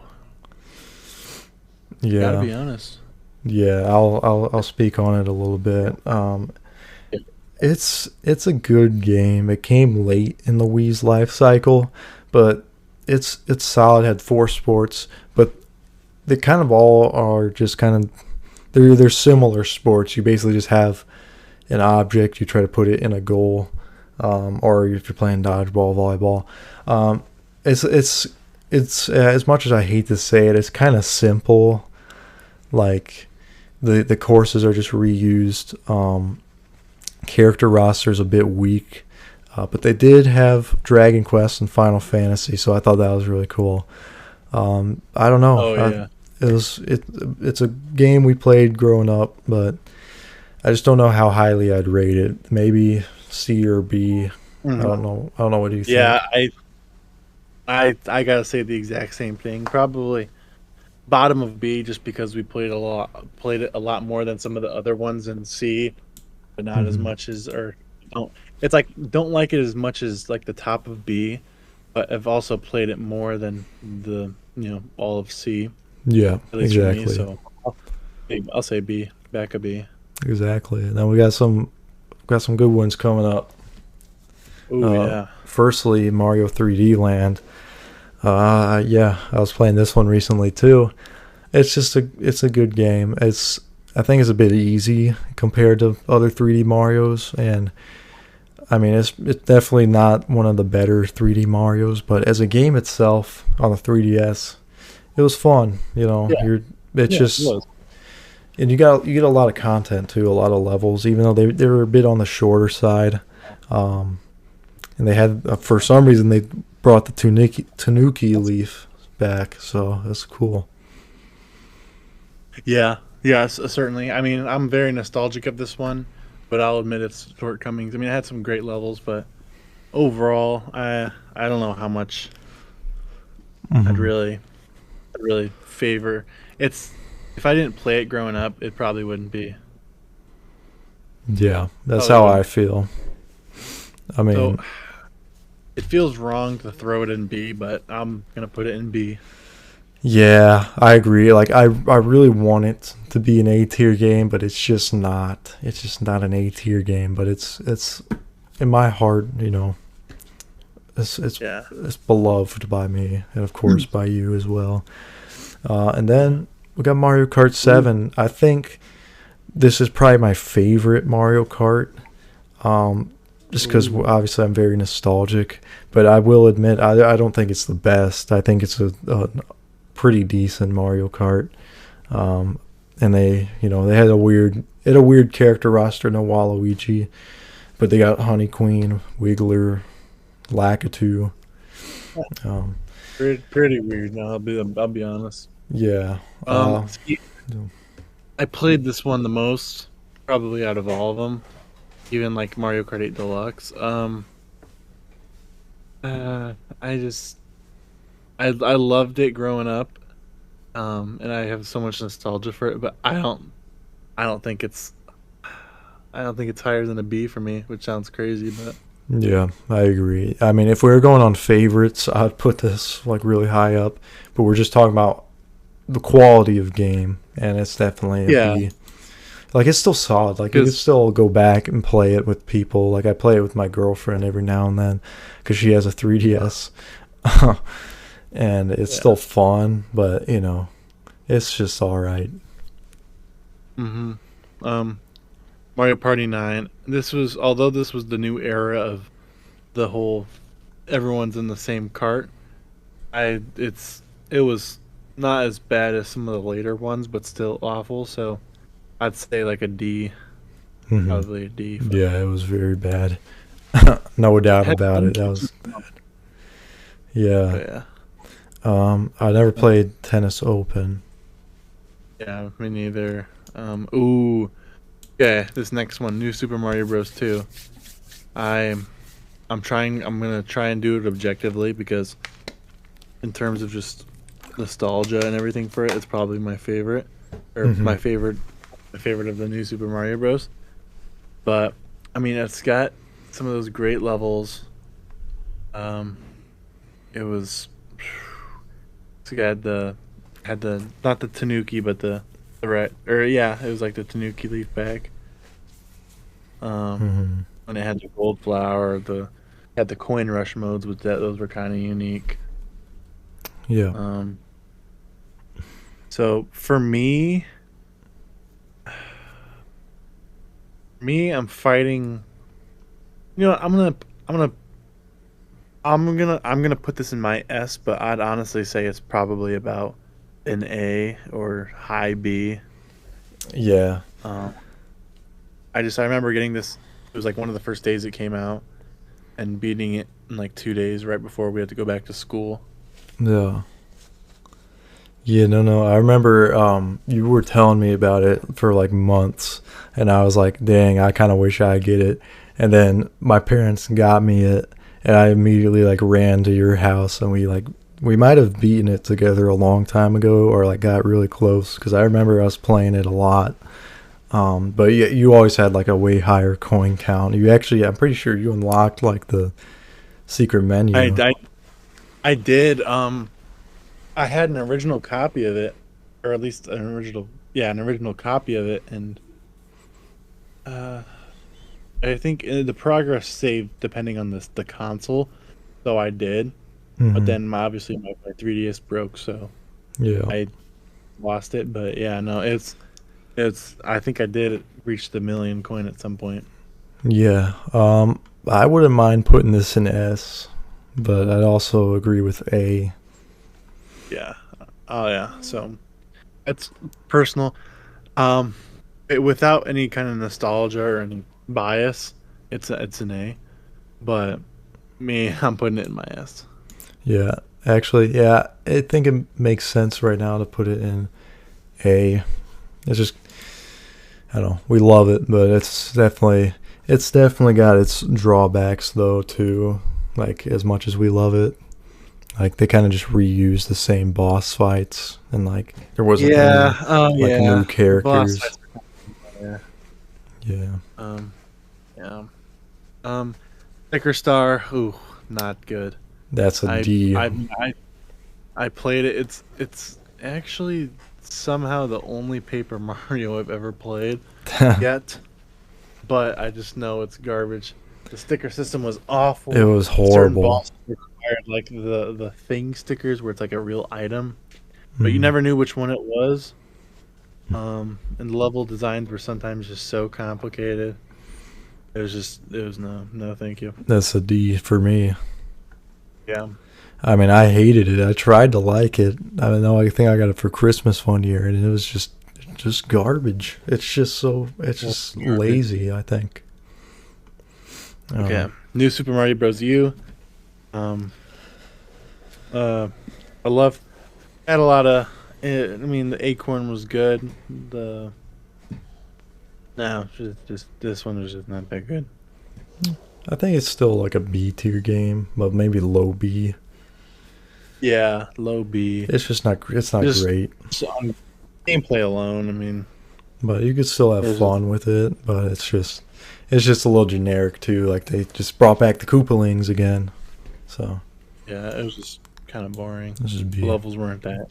Got to Yeah, be honest. yeah. I'll speak on it a little bit. Yeah. It's a good game. It came late in the Wii's life cycle, but it's solid. Had four sports, but they kind of all are just kind of they're similar sports. You basically just have an object. You try to put it in a goal, or if you're playing dodgeball, volleyball. Um, it's as much as I hate to say it, it's kind of simple. Like the courses are just reused. Character roster's a bit weak, but they did have Dragon Quest and Final Fantasy, so I thought that was really cool. I don't know. Oh yeah. It's a game we played growing up, but I just don't know how highly I'd rate it. Maybe C or B. I Mhm. don't know. I don't know. What do you Yeah, think? I gotta say the exact same thing. Probably bottom of B, just because we played it a lot more than some of the other ones in C, but not as Hmm. much as or don't. It's like don't like it as much as like the top of B, but I've also played it more than the all of C, Yeah, at least for me. exactly. So I'll say B, back a B. Exactly. And then we got some good ones coming up. Oh yeah. Firstly, Mario 3D Land. Yeah, I was playing this one recently too. It's a good game. I think it's a bit easy compared to other 3D Mario's, and I mean it's definitely not one of the better 3D Mario's, but as a game itself on the 3DS, it was fun. Yeah, It's yeah, it just was. and you get a lot of content too, a lot of levels, even though they were a bit on the shorter side. Um, and they had for some reason they brought the Tanuki leaf back, so that's cool. Yeah, yes, certainly. I mean, I'm very nostalgic of this one, but I'll admit its shortcomings. I mean, it had some great levels, but overall, I don't know how much I'd Hmm. really I'd really favor. It's if I didn't play it growing up, it probably wouldn't be. Yeah, that's Probably how I wouldn't. feel. I So mean, it feels wrong to throw it in B, but I'm gonna put it in B. yeah, I agree. Like I really want it to be an A tier game, but it's just not. It's just not an A tier game. But it's in my heart, it's Yeah. it's beloved by me, and of course by you as well. And then we got Mario Kart Ooh. 7. I think this is probably my favorite Mario Kart. Um, just because Ooh. obviously I'm very nostalgic, but I will admit I don't think it's the best. I think it's a pretty decent Mario Kart. Um, and they had a weird character roster, no Waluigi, but they got Honey Queen, Wiggler, Lakitu. Um, Pretty weird. No, I'll be honest. yeah. See, I played this one the most, probably out of all of them, even like Mario Kart 8 Deluxe. I just I loved it growing up, and I have so much nostalgia for it. But I don't think it's I don't think it's higher than a B for me, which sounds crazy, but Yeah, I agree. I mean, if we were going on favorites, I'd put this like really high up, but we're just talking about the quality of game, and it's definitely a yeah, B. Like it's still solid. Like you can because still go back and play it with people. Like I play it with my girlfriend every now and then because she has a 3DS, and it's yeah, still fun. But it's just all right. hmm um, Mario Party 9. Although this was the new era of the whole everyone's in the same cart. It was not as bad as some of the later ones, but still awful. So I'd say like a D, Hmm. probably a D. Yeah, it was very bad. No doubt Had about fun it. That games, was yeah. but yeah, I never uh, played Tennis Open. yeah, me neither. Ooh, yeah, this next one, New Super Mario Bros. 2. I'm I'm trying. I'm gonna try and do it objectively because in terms of just nostalgia and everything for it, it's probably my favorite or Hmm. my favorite of the New Super Mario Bros. But I mean, it's got some of those great levels. Um, it was it's got the had the not the Tanuki but the red or yeah, it was like the Tanuki leaf back. Um, Hmm. and it had the gold flower, the had the coin rush modes with that. Those were kind of unique. Yeah. Um, so for me, I'm fighting. You know, I'm gonna I'm gonna put this in my S, but I'd honestly say it's probably about an A or high B. Yeah. Um, I remember getting this. It was like one of the first days it came out, and beating it in like 2 days right before we had to go back to school. Yeah. Yeah, no. I remember you were telling me about it for like months, and I was like, "Dang, I kind of wish I get it." And then my parents got me it, and I immediately like ran to your house, and we might have beaten it together a long time ago, or like got really close because I remember us playing it a lot. But yeah, you always had like a way higher coin count. You actually, I'm pretty sure you unlocked like the secret I, menu. I I did. I had an original copy of it, or at least an original copy of it, and uh, I think the progress saved depending on the console. So I did, but Hmm. then obviously my 3DS broke, so Yeah. I lost it. But yeah, no, it's. I think I did reach the million coin at some point. Yeah. I wouldn't mind putting this in S, but I'd also agree with A. Yeah. Oh yeah. So it's personal. Um, without any kind of nostalgia or any bias, it's an A. But me, I'm putting it in my S. Yeah. Actually, yeah, I think it makes sense right now to put it in A. It's just, I don't know, we love it, but it's definitely got its drawbacks though too. Like as much as we love it, like they kind of just reused the same boss fights, and like there wasn't Yeah. any Oh like yeah. new The boss characters. fights. Yeah. Yeah, Um. Yeah. Um. Sticker Star. Ooh, not good. that's a I D. I I I played it. It's actually somehow the only Paper Mario I've ever played yet, but I just know it's garbage. The sticker system was It awful. was Certain horrible. bosses required like the thing stickers where it's like a real item, but you Mm. never knew which one it was. And the level designs were sometimes just so complicated. It was no thank you. That's a D for me. Yeah. I mean, I hated it. I tried to like it. I know. I think I got it for Christmas one year, and it was just garbage. It's Well, just garbage. lazy. I think. Okay. Um, New Super Mario Bros. U. Um. Uh. I love. Had a lot of. I mean, the Acorn was good. The no, just this one was just not that good. I think it's still like a B tier game, but maybe low B. Yeah, low B. It's just not. It's not Just, great, just on gameplay alone. I mean, but you could still have there's just fun with it. But it's just a little generic too. Like they just brought back the Koopalings again. So yeah, it was just kind of boring. this is The B. levels weren't that.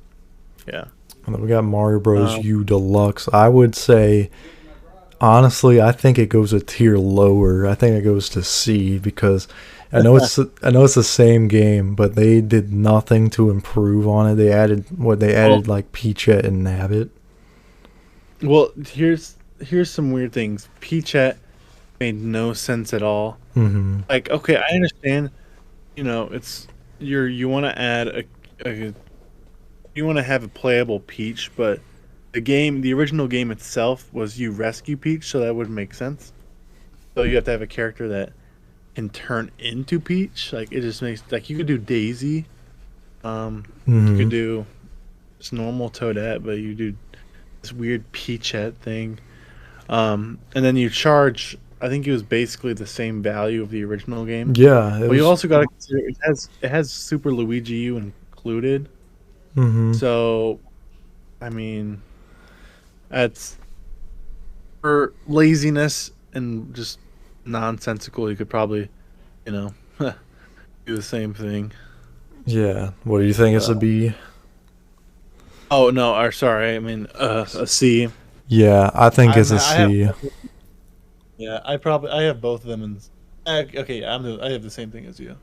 Yeah. And then we got Mario Bros. Um. U Deluxe. I would say, honestly, I think it goes a tier lower. I think it goes to C because I know it's the same game, but they did nothing to improve on it. They added Well, like Peachette and Nabbit. well, here's some weird things. Peachette made no sense at all. Hmm. Like, okay, I understand. It's you want to add a you want to have a playable Peach, but the original game itself was you rescue Peach, so that would make sense. So you have to have a character that can turn into Peach. Like it just makes like you could do Daisy, you could Hmm. do just normal Toadette, but you do this weird Peachette thing. And then you charge. I think it was basically the same value of the original game, Yeah, it but you was. also got to consider it has Super Luigi U included. Hmm. So I mean, that's for laziness and just nonsensical. You could probably, you know, do the same thing. Yeah. What do you think it's a Uh, B? oh no, or sorry, I mean a C. Yeah, I think it's a I have C. yeah, I have both of them in. Okay, I have the same thing as you.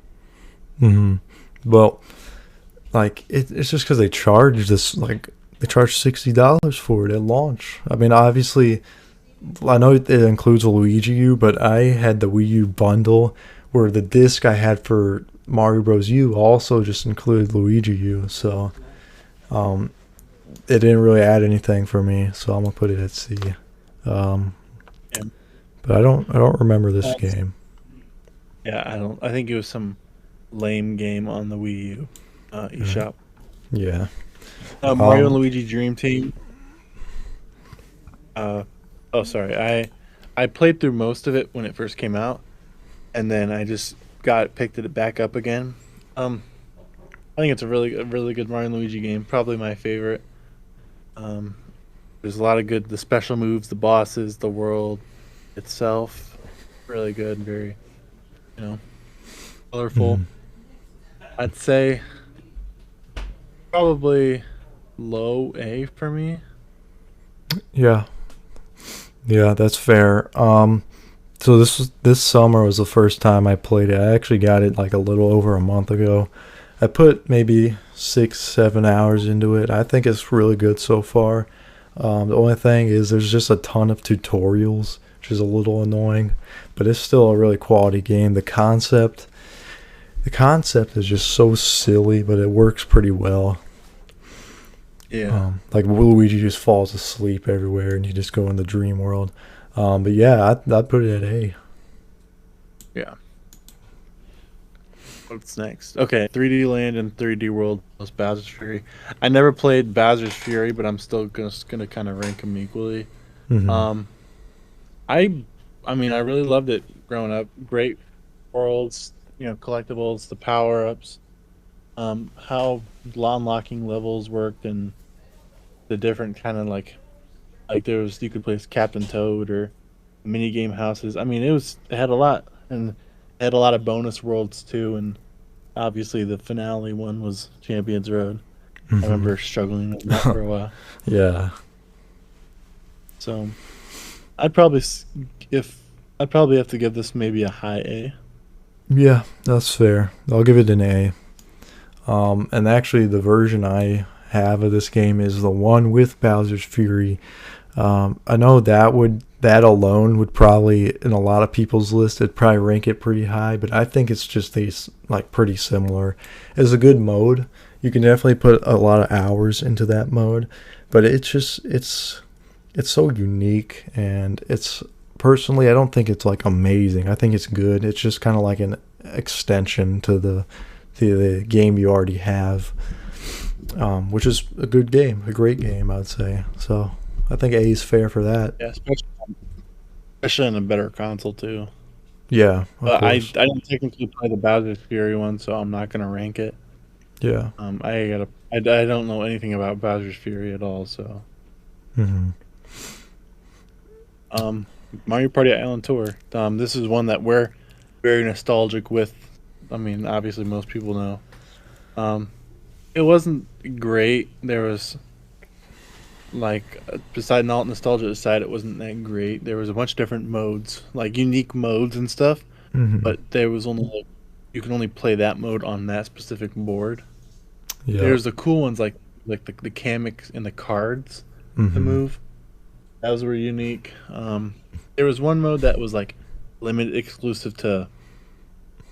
Hmm. Well, like it's just because they charge $60 for it at launch. I mean, obviously, I know it includes a Luigi U, but I had the Wii U bundle where the disc I had for Mario Bros. U also just included Luigi U, so um, it didn't really add anything for me. So I'm gonna put it at C. Um, Yeah, but I don't remember this that's- game. yeah. I don't. I think it was some lame game on the Wii U Uh, eShop. yeah. Mario and Um, Luigi Dream Team. Uh, oh, sorry. I played through most of it when it first came out, and then I just picked it back up again. Um, I think it's a really good Mario and Luigi game. Probably my favorite. Um, There's a lot of good, the special moves, the bosses, the world itself, really good, very you know colorful. Mhm. I'd say probably low A for me. Yeah, yeah, that's fair. So this summer was the first time I played it. I actually got it like a little over a month ago. I put maybe 6, 7 hours into it. I think it's really good so far. The only thing is there's just a ton of tutorials, which is a little annoying, but it's still a really quality game. The concept is just so silly, but it works pretty well. Yeah, Like Luigi just falls asleep everywhere, and you just go in the dream world. But yeah, I'd put it at A. yeah. What's next? Okay, 3D Land and 3D World plus Bowser's Fury. I never played Bowser's Fury, but I'm still gonna kind of rank them equally. Hmm. Um, I, I mean, I really loved it growing up. Great worlds, collectibles, the power ups, how unlocking levels worked, and the different kind of like there was you could play as Captain Toad or mini game houses. I mean, it had a lot, and it had a lot of bonus worlds too, and obviously the finale one was Champions Road. I Hmm. remember struggling with that for a while. Yeah, So I'd probably s- if I'd probably have to give this maybe a high A. yeah, that's fair. I'll give it an A. And actually, the version I have of this game is the one with Bowser's Fury. I know that alone would probably in a lot of people's list it'd probably rank it pretty high, but I think it's just these like pretty similar. It's a good mode. You can definitely put a lot of hours into that mode, but it's so unique, and it's personally I don't think it's like amazing. I think it's good. It's just kind of like an extension to the game you already have, which is a good game, a great game, I'd say. So I think A is fair for that. Yeah, especially on a better console too. Yeah, of But I course. didn't technically play the Bowser's Fury one, so I'm not gonna rank it. Yeah. I don't know anything about Bowser's Fury at all, so Hmm. um, Mario Party Island Tour. This is one that we're very nostalgic with. I mean, obviously most people know. Um, it wasn't great. There was beside not nostalgia aside, it wasn't that great. There was a bunch of different modes, like unique modes and stuff, Hmm. but there was only you can only play that mode on that specific board. Yeah. There's the cool ones like the Kameks and the cards to Hmm. move. Those were unique. There was one mode that was like limited exclusive to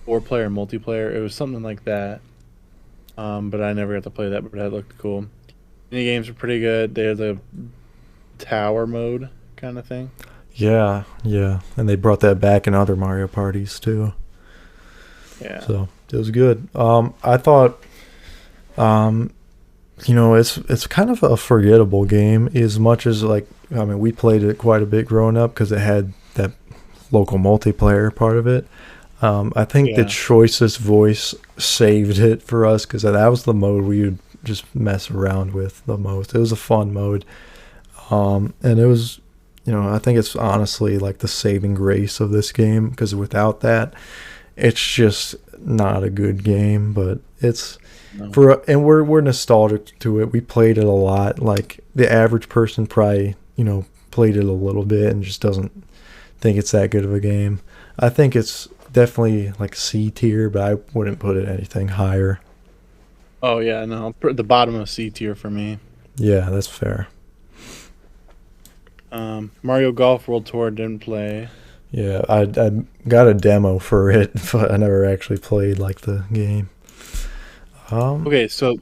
4 player multiplayer. It was something like that. But I never got to play that, but that looked cool. Mini games were pretty good. There's a tower mode kind of thing. Yeah, yeah. And they brought that back in other Mario parties too. Yeah. So it was good. I thought, um, it's kind of a forgettable game as much as like I mean we played it quite a bit growing up because it had that local multiplayer part of it. I think the Yeah. choicest voice saved it for us because that was the mode we would just mess around with the most. It was a fun mode, and it was, I think it's honestly like the saving grace of this game because without that, it's just not a good game. But it's No. and we're nostalgic to it. We played it a lot. Like the average person probably played it a little bit and just doesn't think it's that good of a game. I think it's definitely like C tier, but I wouldn't put it anything higher. Oh yeah, no. The bottom of C tier for me. Yeah, that's fair. Mario Golf World Tour didn't play. Yeah, I got a demo for it, but I never actually played like the game. Um, Okay, so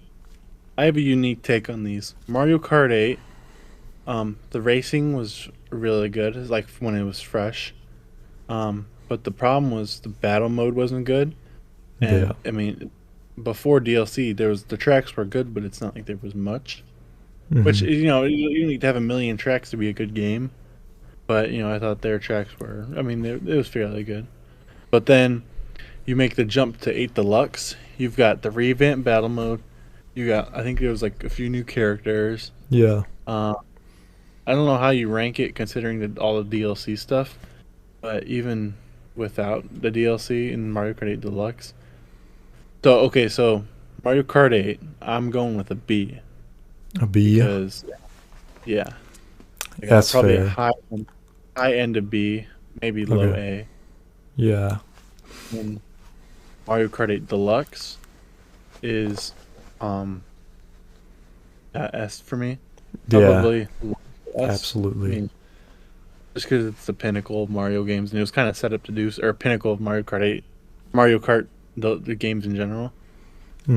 I have a unique take on these. Mario Kart 8. The racing was really good. It's like when it was fresh. But the problem was the battle mode wasn't good. yeah. And I mean, before DLC, there was the tracks were good, but it's not like there was much. Which Hmm. you need to have a million tracks to be a good game. But I thought their tracks were. I mean, it was fairly good. But then you make the jump to 8 Deluxe. You've got the revamp battle mode. You got I think there was like a few new characters. Yeah. Uh, I don't know how you rank it considering all the DLC stuff, but even without the DLC in Mario Kart 8 Deluxe. So okay, so Mario Kart 8, I'm going with a B A B. because yeah, I got That's probably a fair. high end of B, maybe low Okay. A. Yeah. And Mario Kart 8 Deluxe is um S for me, Yeah. probably S. I Absolutely. mean, just because it's the pinnacle of Mario games, and it was kind of set up to do, or pinnacle of Mario Kart 8, Mario Kart, the games in general.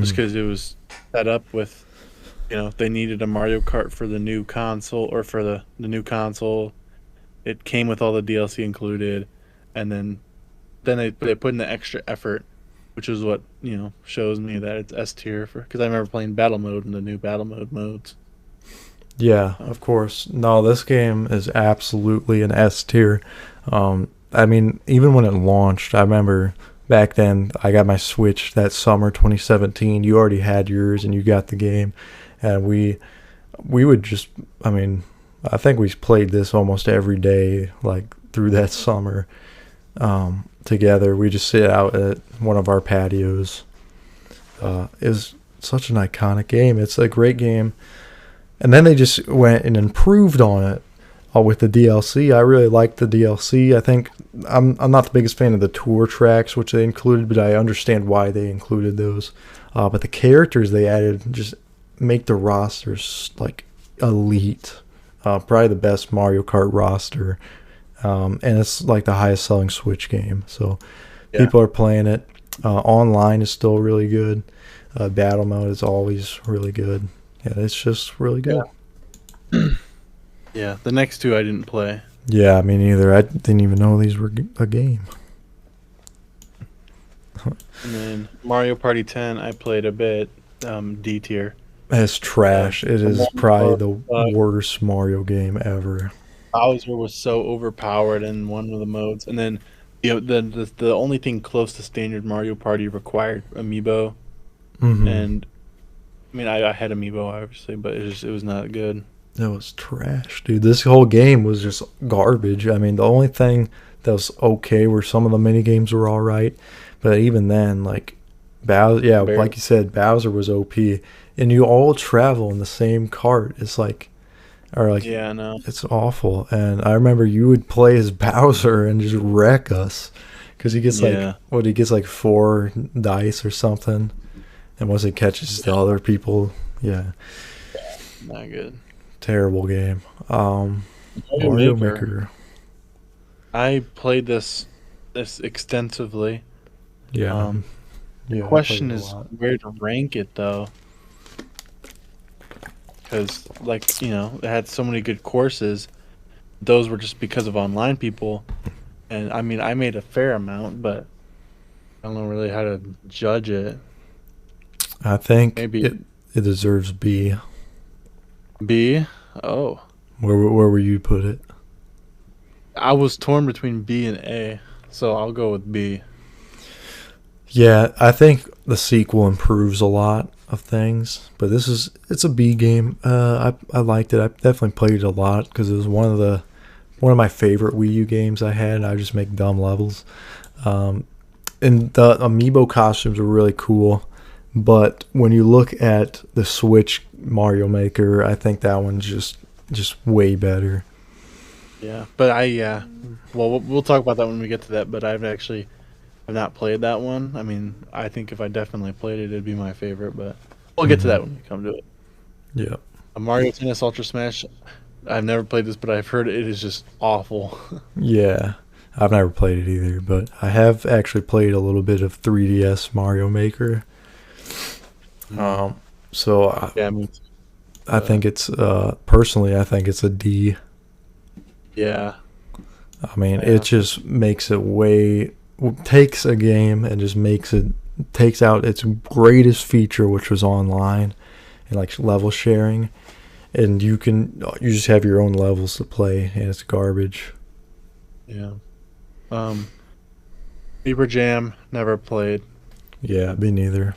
Just Mm. because it was set up with, they needed a Mario Kart for the new console, or for the new console. It came with all the DLC included, and then they put in the extra effort, which is what shows me that it's S tier for, because I remember playing battle mode and the new battle mode modes. Yeah, So, of course. No, this game is absolutely an S tier. I mean, even when it launched, I remember back then I got my Switch that summer 2017. You already had yours and you got the game, and we would just, I mean, I think we played this almost every day, like through that summer, together. We just sit out at one of our patios. Is such an iconic game. It's a great game, and then they just went and improved on it with the DLC. I really liked the DLC. I think I'm not the biggest fan of the tour tracks which they included, but I understand why they included those. But the characters they added just make the rosters like elite. Probably the best Mario Kart roster, and it's like the highest selling Switch game. So yeah, people are playing it. Online is still really good. Battle mode is always really good. Yeah, it's just really good. yeah. The next two I didn't play, Yeah, me neither. I didn't even know these were a game. and then Mario Party 10 I played a bit, D tier. It's The, trash. It the is one probably where, the uh, worst Mario game ever. Bowser was so overpowered in one of the modes, and then the only thing close to standard Mario Party required amiibo, Hmm. and I mean I had amiibo obviously, but it was not good. It was trash, dude. This whole game was just garbage. I mean, the only thing that was okay were some of the mini games were all right, but even then, like Bowser, yeah, Barely. like you said, Bowser was OP, and you all travel in the same cart. It's like, or like, Yeah, no. it's awful. And I remember you would play as Bowser and just wreck us because he gets like, Yeah, what, he gets like 4 dice or something, and once he catches the other people, yeah, not good. terrible game. Mario Mario Maker. Maker. I played this extensively. Yeah, Um, the yeah, I played question it a is lot. where to rank it though, because like it had so many good courses. Those were just because of online people, and I mean I made a fair amount, but I don't know really how to judge it. I think Maybe it deserves B. B. Oh, Where were you put it? I was torn between B and A, so I'll go with B. Yeah, I think the sequel improves a lot of things, but it's a B game. I liked it. I definitely played it a lot because it was one of my favorite Wii U games I had. And I would just make dumb levels. Um, and the amiibo costumes are really cool, but when you look at the Switch Mario Maker, I think that one's just way better. Yeah, but yeah. Well, we'll talk about that when we get to that. But I've not played that one. I mean, I think if I definitely played it, it'd be my favorite. But we'll get to Hmm. that when we come to it. Yeah. A Mario Tennis Ultra Smash. I've never played this, but I've heard it is just awful. Yeah, I've never played it either, but I have actually played a little bit of 3DS Mario Maker. Mm. Um, so Yeah, I mean, I think it's personally I think it's a D. yeah, I mean, it yeah, just makes it way takes a game and just makes it takes out its greatest feature, which was online and like level sharing, and you just have your own levels to play, and it's garbage. yeah. Um, Beaver Jam never played. Yeah, me neither.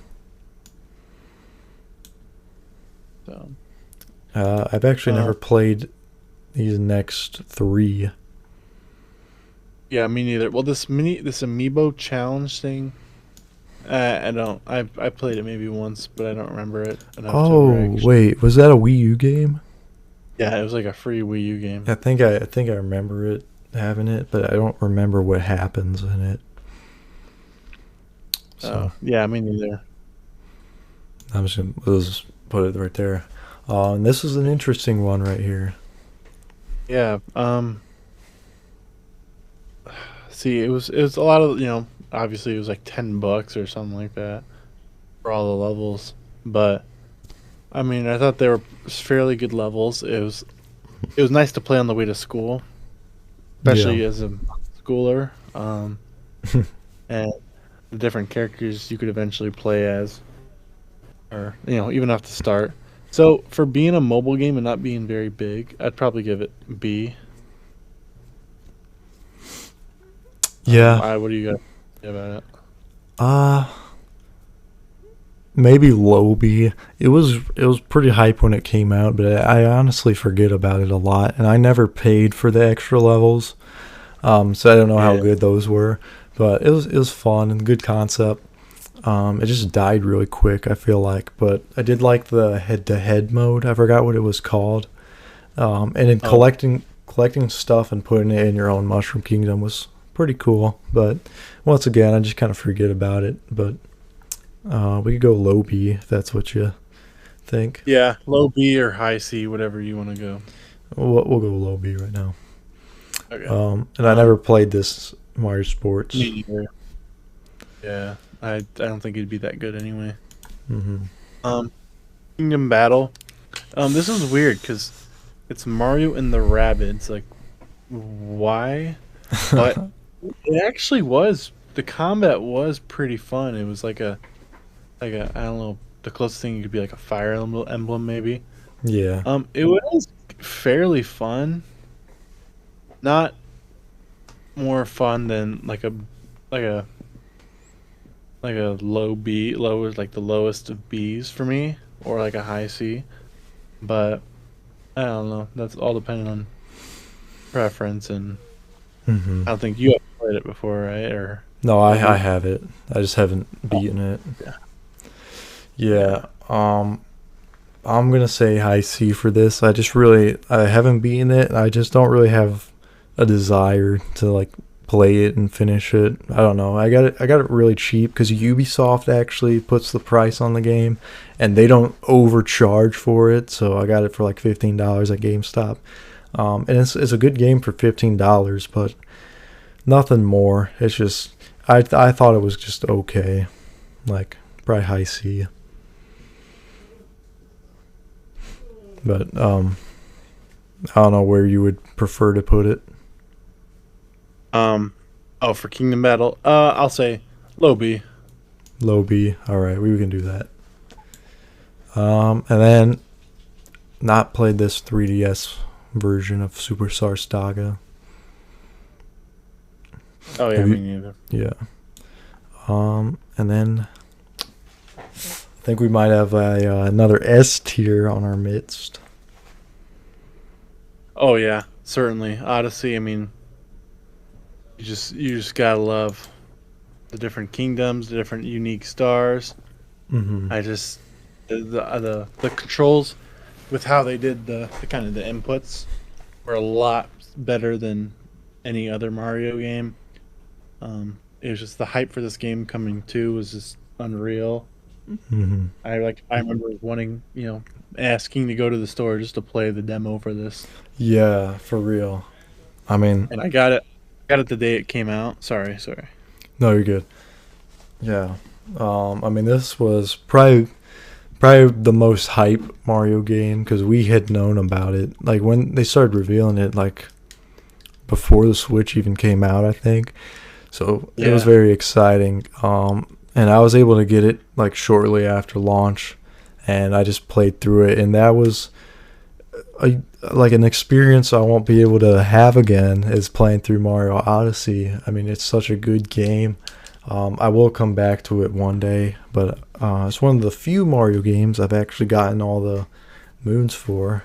So, I've actually uh, never played these next three. Yeah, me neither. Well, this amiibo challenge thing, I don't. I played it maybe once, but I don't remember it enough to ever Oh actually. wait, was that a Wii U game? Yeah, it was like a free Wii U game. I think I remember it having it, but I don't remember what happens in it. So Oh, yeah, me neither. I'm just gonna let's put it right there. And this is an interesting one right here. Yeah. See, it was a lot of obviously it was like $10 or something like that for all the levels, but I mean I thought they were fairly good levels. It was nice to play on the way to school, Yeah. especially as a schooler. And the different characters you could eventually play as, or even off the start. So for being a mobile game and not being very big, I'd probably give it B. Yeah. I What do you guys say about it? Uh Maybe low B. It was pretty hype when it came out, but I honestly forget about it a lot, and I never paid for the extra levels. So I don't know how Yeah. good those were, but it was fun and good concept. It just died really quick, I feel like, but I did like the head-to-head mode. I forgot what it was called. And then Oh, collecting stuff and putting it in your own Mushroom Kingdom was pretty cool. But once again, I just kind of forget about it. But we could go low B if that's what you think. yeah, low B or high C, whatever you want to go. We'll go low B right now. Okay. And I Um, never played this Mario Sports. Me neither. Yeah, I don't think it'd be that good anyway. Hmm. Um, Kingdom Battle. This is weird because it's Mario and the Rabbids. Like, why? But it actually was. The combat was pretty fun. It was like a I don't know. The closest thing could be like a fire emblem maybe. Yeah. It was fairly fun. Not more fun than like a low B. Low is like the lowest of B's for me, or like a high C. But I don't know. That's all depending on preference, and Hmm. I don't think you have played it before, right? Or No, have I you? have it. I just haven't Oh, beaten it. yeah, yeah. Yeah. I'm gonna say high C for this. I haven't beaten it. I just don't really have a desire to like play it and finish it. I don't know. I got it really cheap because Ubisoft actually puts the price on the game, and they don't overcharge for it. So I got it for like $15 at GameStop. And it's a good game for $15, but nothing more. It's just I thought it was just okay, like probably high C. But I don't know where you would prefer to put it. Um. Oh, for Kingdom Battle, I'll say low B. Low B. All right, we can do that. And then not played this 3DS version of Superstar Saga. Oh yeah, Have me you? neither. Yeah. And then I think we might have another S tier on our midst. Oh yeah, certainly Odyssey. I mean, you just gotta love the different kingdoms, the different unique stars. Mm-hmm. I just the controls with how they did the kind of the inputs were a lot better than any other Mario game. It was just the hype for this game coming too was just unreal. Mm-hmm. I remember wanting asking to go to the store just to play the demo for this, Yeah, for real. I mean, and I got it the day it came out. Sorry. no, you're good. Yeah. I mean, this was probably the most hype Mario game because we had known about it. Like when they started revealing it, like before the Switch even came out, I think. So it was Yeah. very exciting. And I was able to get it like shortly after launch, and I just played through it, and that was a like an experience I won't be able to have again is playing through Mario Odyssey. I mean, it's such a good game. I will come back to it one day, but it's one of the few Mario games I've actually gotten all the moons for,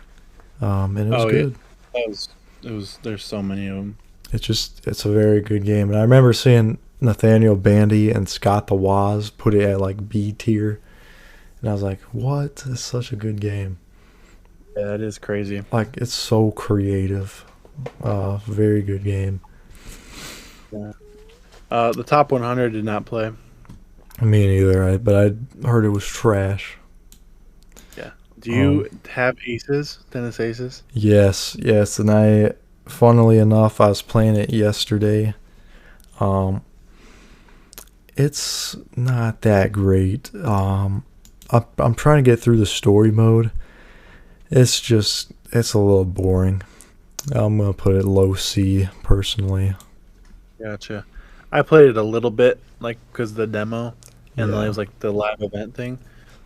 and it was Oh yeah. good. That was it was. There's so many of them. It's a very good game. And I remember seeing Nathaniel Bandy and Scott the Woz put it at like B tier, and I was like, "What? It's such a good game. Yeah, that is crazy. Like it's so creative. Very good game." Yeah. The top 100 did not play. Me neither. But I heard it was trash. Yeah. Do Um, you have aces? Tennis aces? yes, yes, and funnily enough, I was playing it yesterday. Um, it's not that great. I'm trying to get through the story mode. It's a little boring. I'm gonna put it low C personally. Gotcha. I played it a little bit, like because the demo, and then it Yeah. was like the live event thing.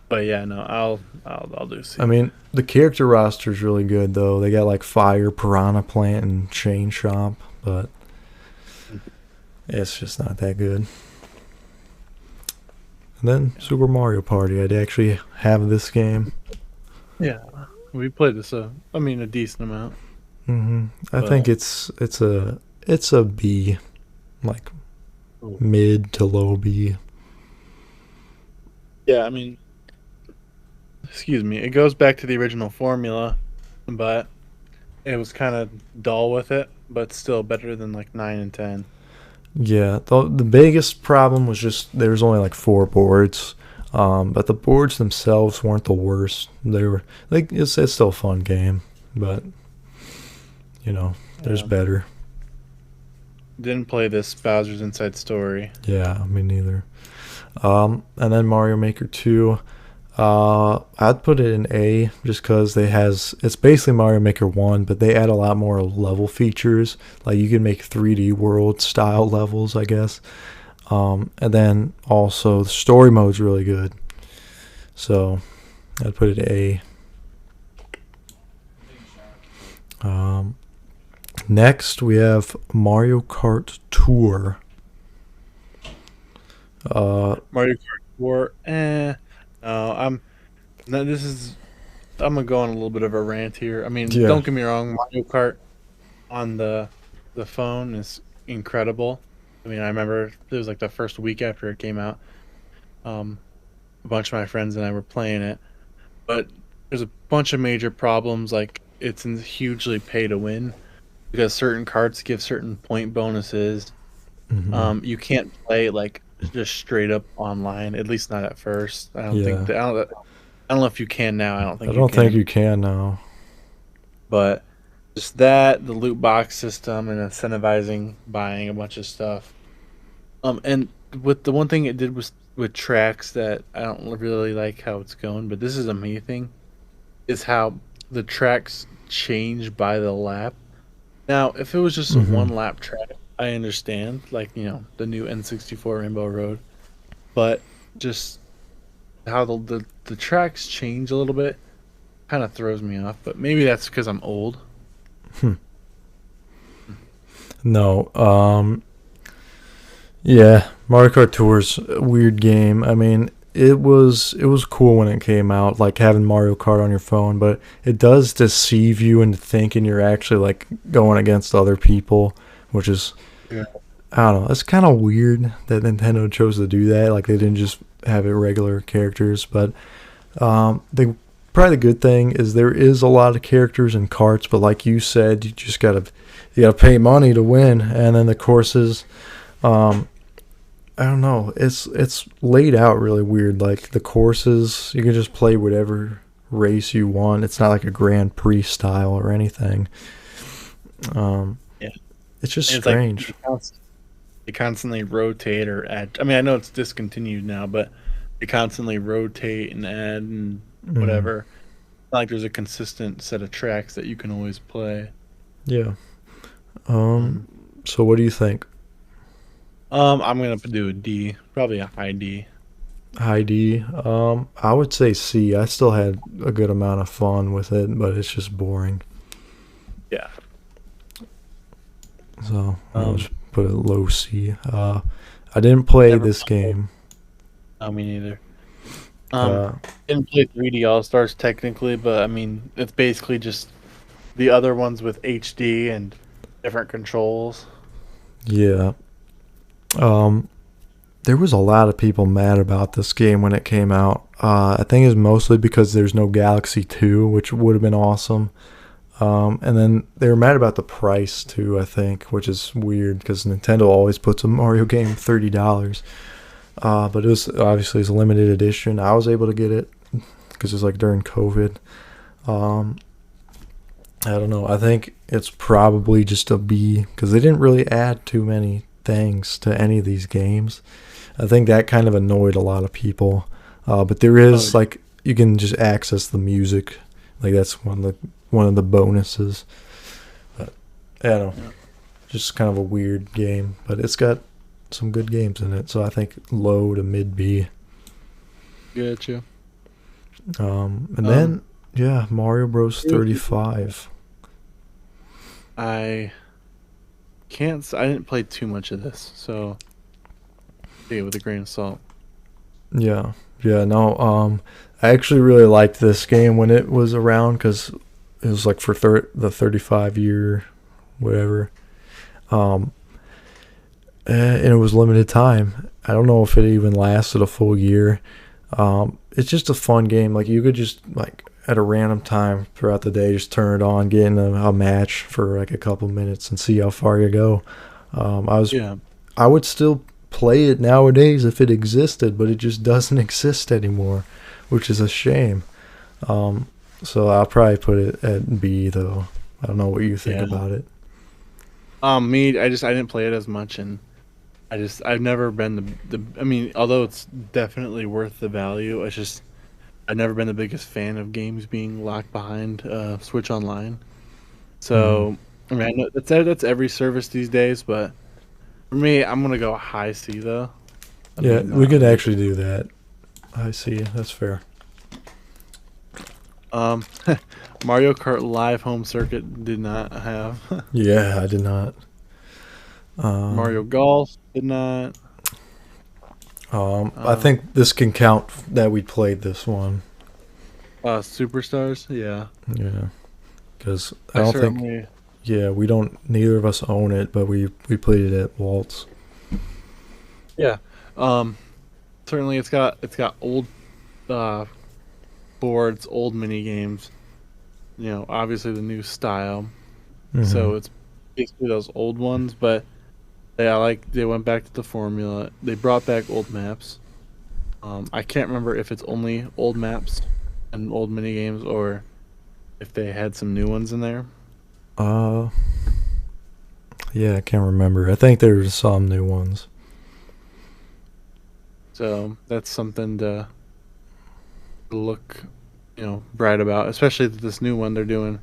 But yeah, no, I'll do I C. mean, the character roster is really good though. They got like Fire, Piranha Plant, and Chain Shop, but it's just not that good. And then Super Mario Party. I'd actually have this game. Yeah, we played this. I mean, a decent amount. I think But it's a B, like mid to low B. yeah, I mean, excuse me. It goes back to the original formula, but it was kind of dull with it, but still better than like 9 and 10. Yeah, the biggest problem was just there was only like four boards, but the boards themselves weren't the worst. They were like it's still a fun game, but there's Yeah. better. Didn't play this Bowser's Inside Story. Yeah, me neither. And then Mario Maker 2. I'd put it in A just because it's basically Mario Maker 1, but they add a lot more level features. Like you can make 3D world style levels, I guess. And then also the story mode's really good. So I'd put it A. Um, Next we have Mario Kart Tour. Mario Kart 4. No, I'm. No, this is. I'm gonna go on a little bit of a rant here. I mean, Yeah. don't get me wrong. Mario Kart on the phone is incredible. I mean, I remember it was like the first week after it came out. Um, a bunch of my friends and I were playing it, but there's a bunch of major problems. Like hugely pay to win because certain carts give certain point bonuses. Hmm. You can't play like just straight up online. At least not at first. I don't think Yeah. that. I don't know if you can now. I don't I think you don't think can. you can now. But just that, the loot box system, and incentivizing buying a bunch of stuff. And with the one thing it did was with tracks that I don't really like how it's going, but this is a me thing, is how the tracks change by the lap. Now, if it was just a Hmm. one lap track, I understand, like, the new N64 Rainbow Road. But just how the tracks change a little bit kind of throws me off. But maybe that's because I'm old. No. Yeah, Mario Kart Tour's a weird game. I mean, it was cool when it came out, like having Mario Kart on your phone, but it does deceive you into thinking you're actually like going against other people, which is Yeah. I don't know. It's kind of weird that Nintendo chose to do that. Like they didn't just have it regular characters, but the probably the good thing is there is a lot of characters and carts, but like you said, you gotta pay money to win, and then the courses. Um, I don't know. It's laid out really weird. Like the courses, you can just play whatever race you want. It's not like a Grand Prix style or anything. Um, Yeah. it's just And it's like strange. they constantly rotate or add. I mean, I know it's discontinued now, but they constantly rotate and add and Mm, whatever. Not like there's a consistent set of tracks that you can always play. yeah. Um, Um, so what do you think? I'm gonna do a D, probably a high D. High D. I would say C. I still had a good amount of fun with it, but it's just boring. Yeah. So I'll Um, just put it low C. I didn't play never. this game. I mean, either. Um, Uh, didn't play 3D All Stars technically, but I mean, it's basically just the other ones with HD and different controls. Yeah. Um, there was a lot of people mad about this game when it came out. I think it's mostly because there's no Galaxy 2, which would have been awesome. And then they were mad about the price too, I think, which is weird because Nintendo always puts a Mario game $30. But it was obviously it's a limited edition. I was able to get it because it was like during COVID. Um, I don't know. I think it's probably just a B because they didn't really add too many things to any of these games. I think that kind of annoyed a lot of people. But there Oh, is like you can just access the music. Like that's one of the bonuses. But I don't know. yeah. Just kind of a weird game, but it's got some good games in it. So I think low to mid B. Gotcha. And Um, then yeah, Mario Bros. 35. I I didn't play too much of this, so take it with a grain of salt. Yeah, yeah. No, I actually really liked this game when it was around because it was like for the 35 year whatever. Um, and it was limited time. I don't know if it even lasted a full year. It's just a fun game. Like you could just like at a random time throughout the day just turn it on, get in a match for like a couple minutes and see how far you go. I was Yeah. I would still play it nowadays if it existed, but it just doesn't exist anymore, which is a shame. Um, so I'll probably put it at B though. I don't know what you think Yeah. about it. Me, I didn't play it as much, and I've never been I mean, although it's definitely worth the value, it's just I've never been the biggest fan of games being locked behind Switch Online. Hmm. So I mean, I know that's every service these days, but for me, I'm gonna go high C though. I Yeah, mean, we not could the actually biggest. do that. I see. That's fair. Um, Mario Kart Live Home Circuit did not have. Yeah, I did not. Mario Um, Golf did not. I Um, think this can count that we played this one. Superstars, yeah. Yeah, because I I don't think. certainly, Yeah, we don't. Neither of us own it, but we played it at Walt's. yeah. Um, certainly it's got old uh boards, old mini games. You know, obviously the new style. Hmm. So it's basically those old ones, but they went back to the formula. They brought back old maps. I can't remember if it's only old maps and old mini games or if they had some new ones in there. Uh, yeah, I can't remember. I think there's some new ones. So that's something to look, bright about, especially this new one they're doing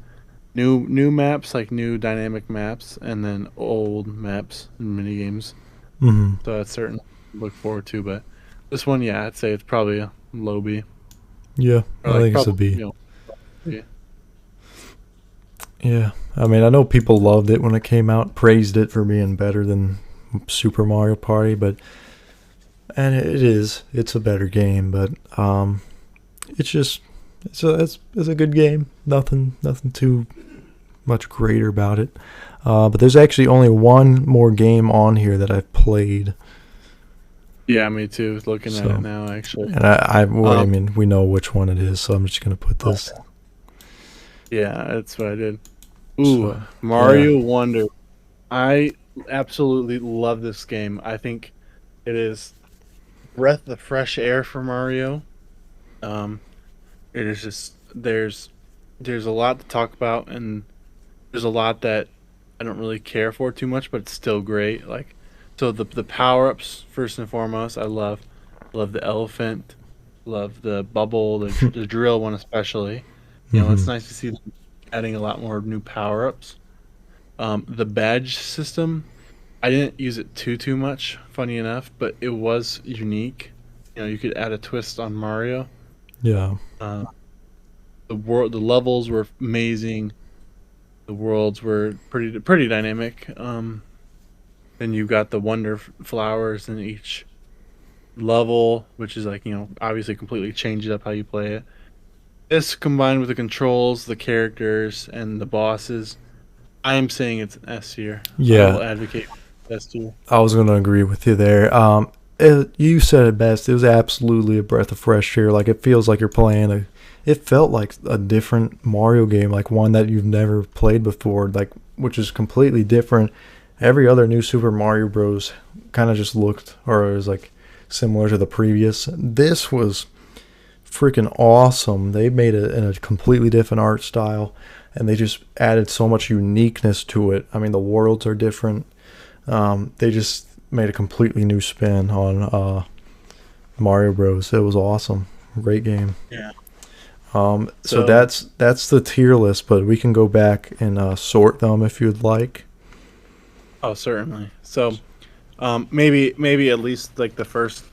new maps, like new dynamic maps, and then old maps and mini games. Hmm. So that's certain to look forward to. But this one, yeah, I'd say it's probably a low B, Yeah, or I like think it's a probably B. yeah. Yeah, I mean, I know people loved it when it came out, praised it for being better than Super Mario Party, but and it is, it's a better game, but it's just it's a good game. Nothing too much greater about it. But there's actually only one more game on here that I've played. Yeah, me too. Looking at it So, now, actually. and well, I Um, mean, we know which one it is, so I'm just gonna put oh, this. yeah, that's what I did. Ooh, So, yeah. Mario Wonder. I absolutely love this game. I think it is breath of fresh air for Mario. Um, it is just there's a lot to talk about, and there's a lot that I don't really care for too much, but it's still great. Like, so the power ups first and foremost, love the elephant, love the bubble, the drill one especially. It's Hmm. nice to see them adding a lot more new power ups. The badge system, I didn't use it too much, funny enough, but it was unique. You could add a twist on Mario. Yeah. Uh, the levels were amazing. The worlds were pretty dynamic. Then you got the wonder flowers in each level, which is like obviously completely changes up how you play it. this combined with the controls, the characters, and the bosses, I am saying it's an S tier. I Yeah, will advocate for S tier. I was going to agree with you there. You said it best. It was absolutely a breath of fresh air. Like, it feels like you're playing a. It felt like a different Mario game, like one that you've never played before, like which is completely different. Every other new Super Mario Bros. Kind of just looked, or it was like similar to the previous. This was freaking awesome. They made it in a completely different art style, and they just added so much uniqueness to it. I mean, the worlds are different. They just made a completely new spin on Mario Bros. It was awesome. Great game. Yeah. So So, that's the tier list, but we can go back and sort them if you'd like. oh, certainly. So, maybe at least like the first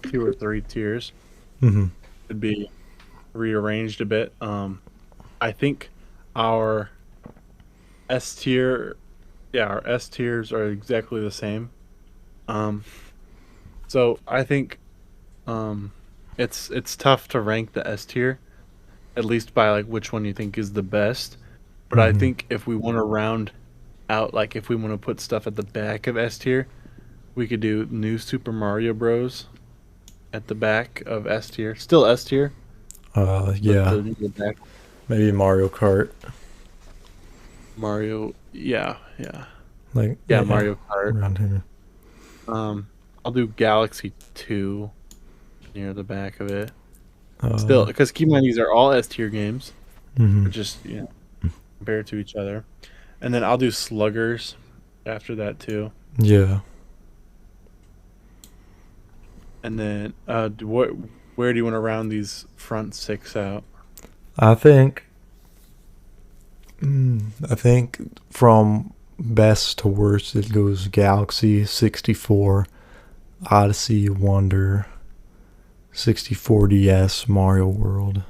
two or three tiers Hmm. could be rearranged a bit. I think our S tier, yeah, our S tiers are exactly the same. Um, so I think um, it's tough to rank the S tier, at least by like which one you think is the best. But I Hmm. think if we want to round out, like if we want to put stuff at the back of S tier, we could do New Super Mario Bros. At the back of S tier, still S tier, but Yeah, the back maybe Mario Kart. Mario, yeah, Like, yeah, yeah, Mario Kart. around here. Um, I'll do Galaxy 2 near the back of it. Still, Uh, because keep in mind these are all S tier games, hmm. but just compared to each other. And then I'll do Sluggers after that too. Yeah, And then where do you want to round these front six out? I think. I think from best to worst, it goes Galaxy 64, Odyssey, Wonder, 64 DS, Mario World.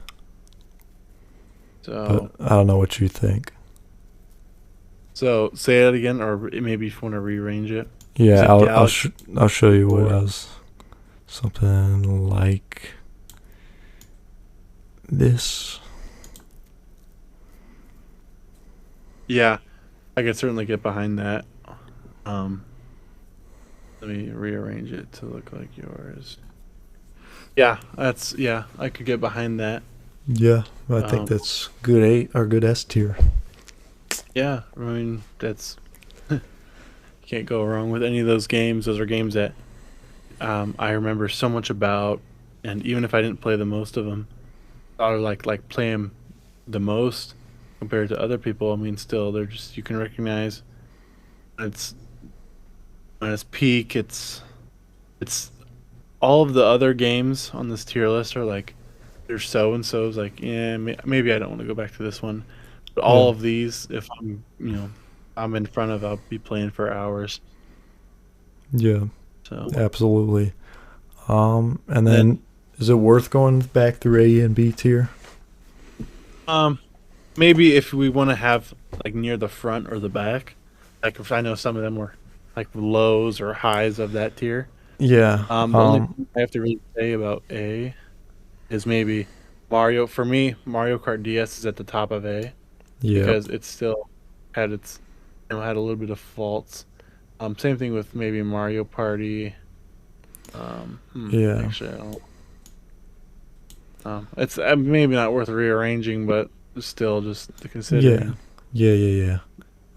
But So I don't know what you think. so say that again, or maybe if you want to rearrange it. You Yeah, said Galaxy I'll show you what 4. else. Something like this. Yeah, I could certainly get behind that. Um, Let me rearrange it to look like yours. Yeah, I could get behind that. Yeah, I think Um, that's good eight or good S tier. yeah, I mean that's you can't go wrong with any of those games. Those are games that I remember so much about, and even if I didn't play the most of them, I would like play them the most compared to other people. I mean, still they're just you can recognize it's at its peak. It's all of the other games on this tier list are like they're so and so's like yeah maybe I don't want to go back to this one, but Yeah, all of these if I'm in front of I'll be playing for hours. yeah, So absolutely. And and then then is it worth going back through A and B tier? um maybe if we want to have like near the front or the back, like if I know some of them were like lows or highs of that tier. Yeah. The only thing I have to really say about A is maybe Mario. For me, Mario Kart DS is at the top of A Yeah. because it still had its had a little bit of faults. Same thing with maybe Mario Party. Yeah. Actually, I don't. It's maybe not worth rearranging, but still just Yeah. considering. Yeah. Yeah.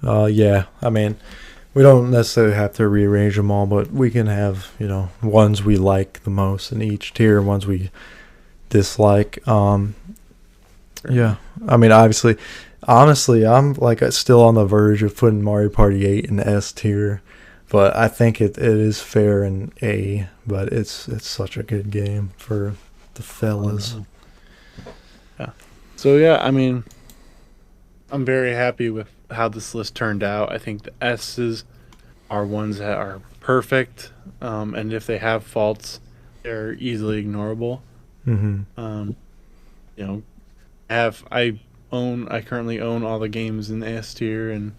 Yeah. Yeah. I mean, we don't necessarily have to rearrange them all, but we can have, ones we like the most in each tier, ones we dislike. Yeah. I mean, obviously, honestly, I'm like still on the verge of putting Mario Party 8 in S tier, but I think it is fair in A, but it's such a good game for the Oh fellas. no. Yeah. So yeah, I mean, I'm very happy with how this list turned out. I think the S's are ones that are perfect, and if they have faults, they're easily ignorable. Hmm. Um, you know, have I currently own all the games in the S tier, and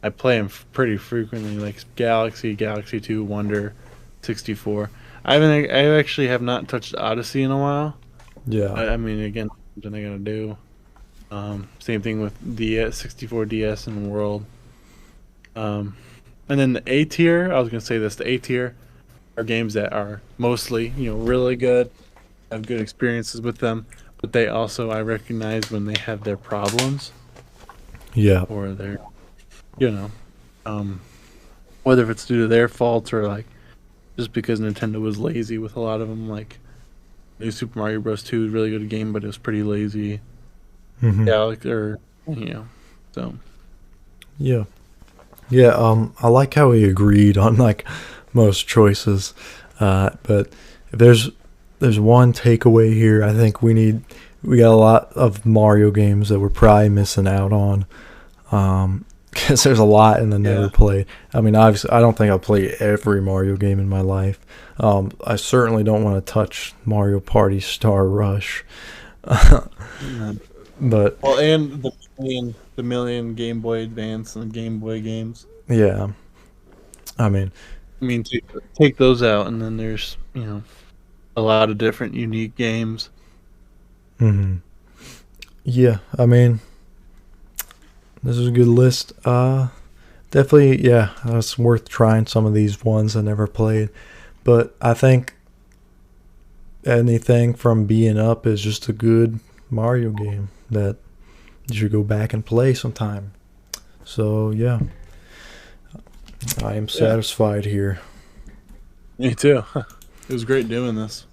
I play them pretty frequently, like Galaxy 2, Wonder, 64. I actually have not touched Odyssey in a while. Yeah. I mean, again, something they're gonna do. Same thing with the 64 DS and World. Um, and then the A tier, I was gonna say this: the A tier are games that are mostly, really good, have good experiences with them, but they also I recognize when they have their problems Yeah. or their, you know, um, whether if it's due to their faults or like just because Nintendo was lazy with a lot of them. Like New Super Mario Bros. 2 is a really good game, but it was pretty lazy. Hmm. Yeah, like or so Yeah. Yeah. I like how we agreed on like most choices. But if there's one takeaway here, I think we got a lot of Mario games that we're probably missing out on. Because there's a lot in the never yeah, played. I mean, obviously, I don't think I'll play every Mario game in my life. I certainly don't want to touch Mario Party Star Rush. mm, But well, and the million Game Boy Advance and Game Boy games. yeah, I mean, I mean, take those out, and then there's a lot of different unique games. mhm. Yeah, I mean, this is a good list. Definitely, yeah, it's worth trying some of these ones I never played. But I think anything from being up is just a good Mario game that you should go back and play sometime. So yeah, I am Yeah, satisfied here. me too. It was great doing this.